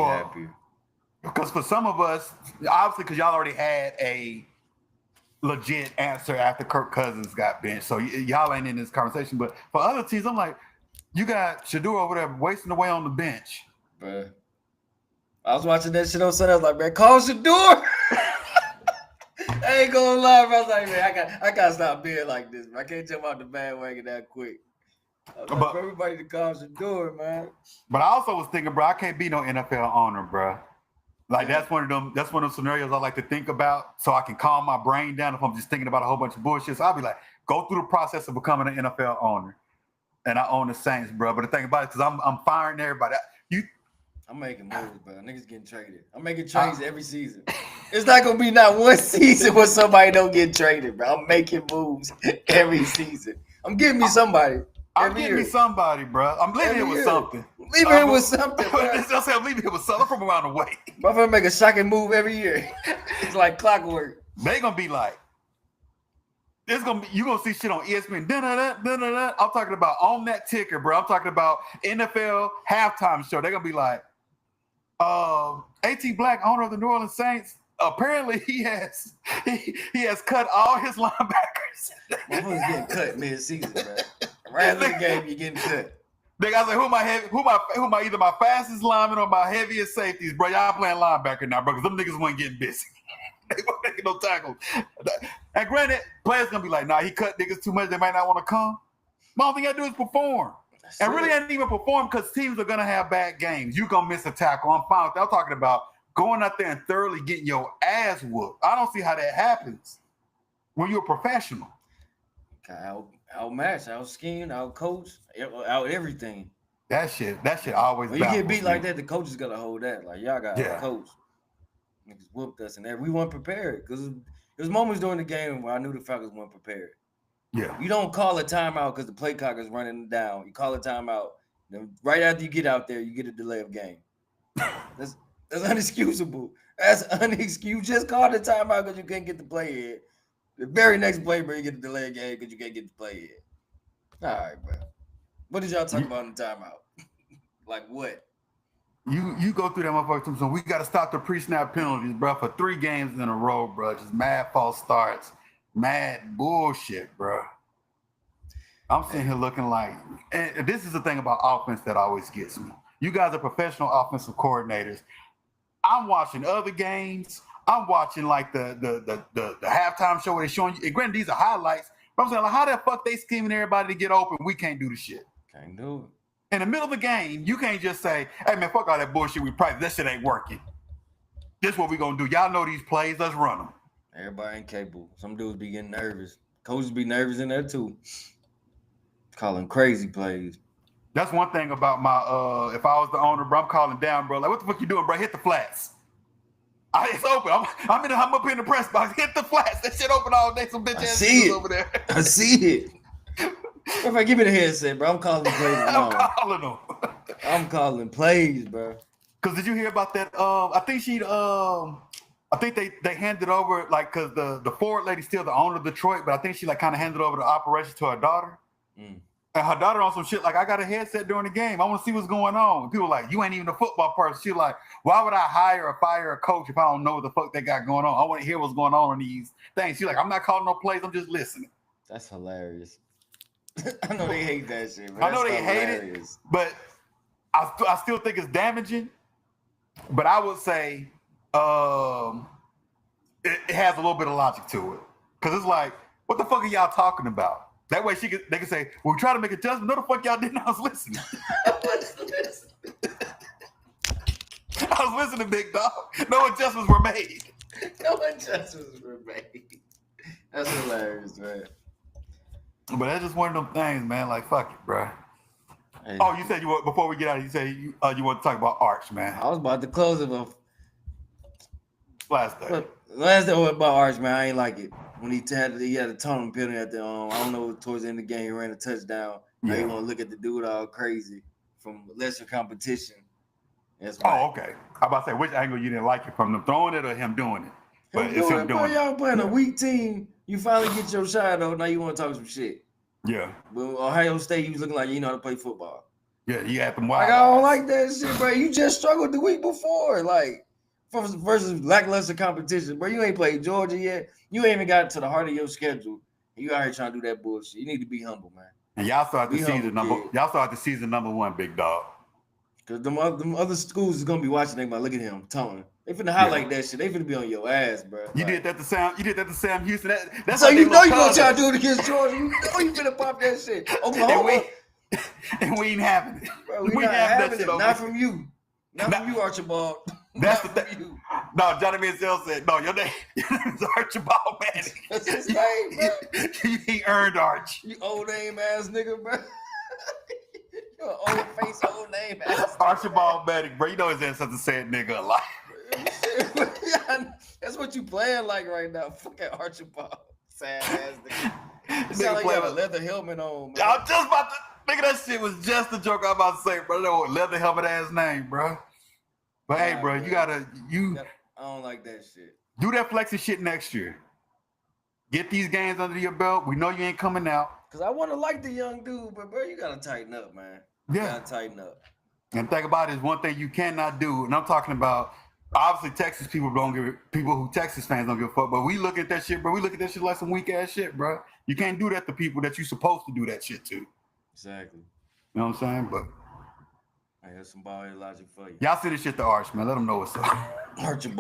because for some of us, obviously, because y'all already had a legit answer after Kirk Cousins got benched, so y'all ain't in this conversation. But for other teams, I'm like, you got Shador over there wasting away on the bench. Bruh. I was watching that shit on Sunday. I was like, man, call Shador. I ain't gonna lie, bro. I was like, man, I gotta stop being like this. I can't jump out the bandwagon that quick. But for everybody to call Shador, man. But I also was thinking, bro, I can't be no NFL owner, bro. Like that's one of them scenarios I like to think about so I can calm my brain down if I'm just thinking about a whole bunch of bullshit. So I'll be like, go through the process of becoming an NFL owner. And I own the Saints, bro. But the thing about it, because I'm firing everybody. I'm making moves, bro. Niggas getting traded. I'm making trades every season. It's not gonna be not one season where somebody don't get traded, bro. I'm making moves every season. I'm getting me somebody. I'm getting me somebody, bro. I'm leaving here with something. Leaving here with something, bro. I'm leaving here with something. I'm from around the way. I'm gonna make a shocking move every year. It's like clockwork. They gonna be like, you gonna see shit on ESPN. I'm talking about on that ticker, bro. I'm talking about NFL halftime show. They're gonna be like, AT Black, owner of the New Orleans Saints. Apparently, he has cut all his linebackers. Motherfuckers getting cut mid-season, bro. Right after the game, you're getting cut. Nigga, I was like, who my either my fastest lineman or my heaviest safeties, bro? Y'all playing linebacker now, bro, because them niggas weren't getting busy. They weren't making no tackles. And granted, players gonna be like, nah, he cut niggas too much. They might not want to come. The only thing I do is perform. And really, I didn't even perform because teams are gonna have bad games. You gonna miss a tackle. I'm fine with that. I'm talking about going out there and thoroughly getting your ass whooped. I don't see how that happens when you're a professional. Outmatched, out-schemed, out-coached, out everything. That shit always. When you get beat like that, the coach is gonna hold that. Like, y'all got a coach. Niggas whooped us, and we weren't prepared because there's moments during the game where I knew the Falcons weren't prepared. Yeah. You don't call a timeout because the play clock is running down. You call a timeout. Then right after you get out there, you get a delay of game. That's unexcusable. That's unexcusable. Just call the timeout because you can't get the play in. The very next play, bro, you get the delay of game because you can't get the play in. All right, bro. What did y'all talk about in the timeout? Like what? You go through that motherfucker. So we got to stop the pre-snap penalties, bro, for 3 games in a row, bro. Just mad false starts. Mad bullshit, bro. I'm sitting here looking like, and this is the thing about offense that always gets me. You guys are professional offensive coordinators. I'm watching other games. I'm watching like the halftime show where they're showing you. And granted, these are highlights. But I'm saying, like, how the fuck they scheming everybody to get open? We can't do the shit. Can't do it. In the middle of the game, you can't just say, "Hey man, fuck all that bullshit we practice. That shit ain't working. This is what we gonna do. Y'all know these plays. Let's run them." Everybody ain't capable. Some dudes be getting nervous. Coaches be nervous in there too. Calling crazy plays. That's one thing about my if I was the owner, bro, I'm calling down, bro. Like, what the fuck you doing, bro? Hit the flats. It's open. I'm up in the press box. Hit the flats. That shit open all day. Some bitch ass niggas over there. I see it. If I give me the headset, bro, I'm calling plays. I'm calling them. I'm calling plays, bro. Cause did you hear about that? I think they handed over, like, cause the forward lady's still the owner of Detroit, but I think she like kind of handed over the operation to her daughter. And her daughter on some shit like, I got a headset during the game. I want to see what's going on. And people like, you ain't even a football person. She's like, why would I hire or fire a coach if I don't know what the fuck they got going on? I want to hear what's going on in these things. She's like, I'm not calling no plays. I'm just listening. That's hilarious. I know they hate that shit, bro. I know they hate it, but I still think it's damaging. But I would say it has a little bit of logic to it. Because it's like, what the fuck are y'all talking about? That way they can say, well, we try to make adjustments. No, the fuck y'all didn't. I was listening. I was listening, big dog. No adjustments were made. That's hilarious, man. But that's just one of them things, man. Like, fuck it, bro. Hey. Oh, you said you want, before we get out, you said you want to talk about Arch, man. I was about to close it off. Last day about Arch, man. I ain't like it. When he had a tunnel penalty at the I don't know, towards the end of the game, he ran a touchdown. Yeah. Now you want to look at the dude all crazy from lesser competition. That's right. Oh, okay. I'm about to say, which angle you didn't like it from, them throwing it or him doing it? But it's him doing it. Y'all playing a weak team. You finally get your shot, though. Now you want to talk some shit. Yeah. But Ohio State, you was looking like you know how to play football. Yeah, you had them wild. Like, I don't like that shit, bro. You just struggled the week before. Like, versus lackluster competition. Bro, you ain't played Georgia yet. You ain't even got to the heart of your schedule. You out here trying to do that bullshit. You need to be humble, man. And y'all start the season number one, big dog. Because them other schools is gonna be watching. They might look at him, Tony. They finna highlight that shit. They finna be on your ass, bro. You did that to Sam Houston. That's so you know you gonna try to do it against Georgia. You know you finna pop that shit. Oklahoma. And we ain't having it. Bro, we not having it. Not from you. Not from you, Archibald. That's the thing. No, Johnny Manziel said, no, your name is Archibald Manning. That's his name, bro. He earned Arch. You old name ass nigga, bro. You an old face, old name ass nigga. Archibald Manning, bro. You know his ancestors said nigga a lot. That's what you playing like right now. Fucking Archibald. Sad ass nigga. You sound like you have a leather helmet on, man. I was just about to, nigga, that shit was just a joke I was about to say, bro. That leather helmet ass name, bro. But hey, bro, you gotta I don't like that shit. Do that flexing shit next year. Get these games under your belt. We know you ain't coming out. Cause I want to like the young dude, but bro, you gotta tighten up, man. You gotta tighten up. And think about it is one thing you cannot do, and I'm talking about obviously Texas people who Texas fans don't give a fuck, but we look at that shit, bro. We look at that shit like some weak ass shit, bro. You can't do that to people that you supposed to do that shit to. Exactly. You know what I'm saying? But I have some Bald Headed Logic for you. Y'all see this shit to Arch, man. Let them know what's up. Archibald.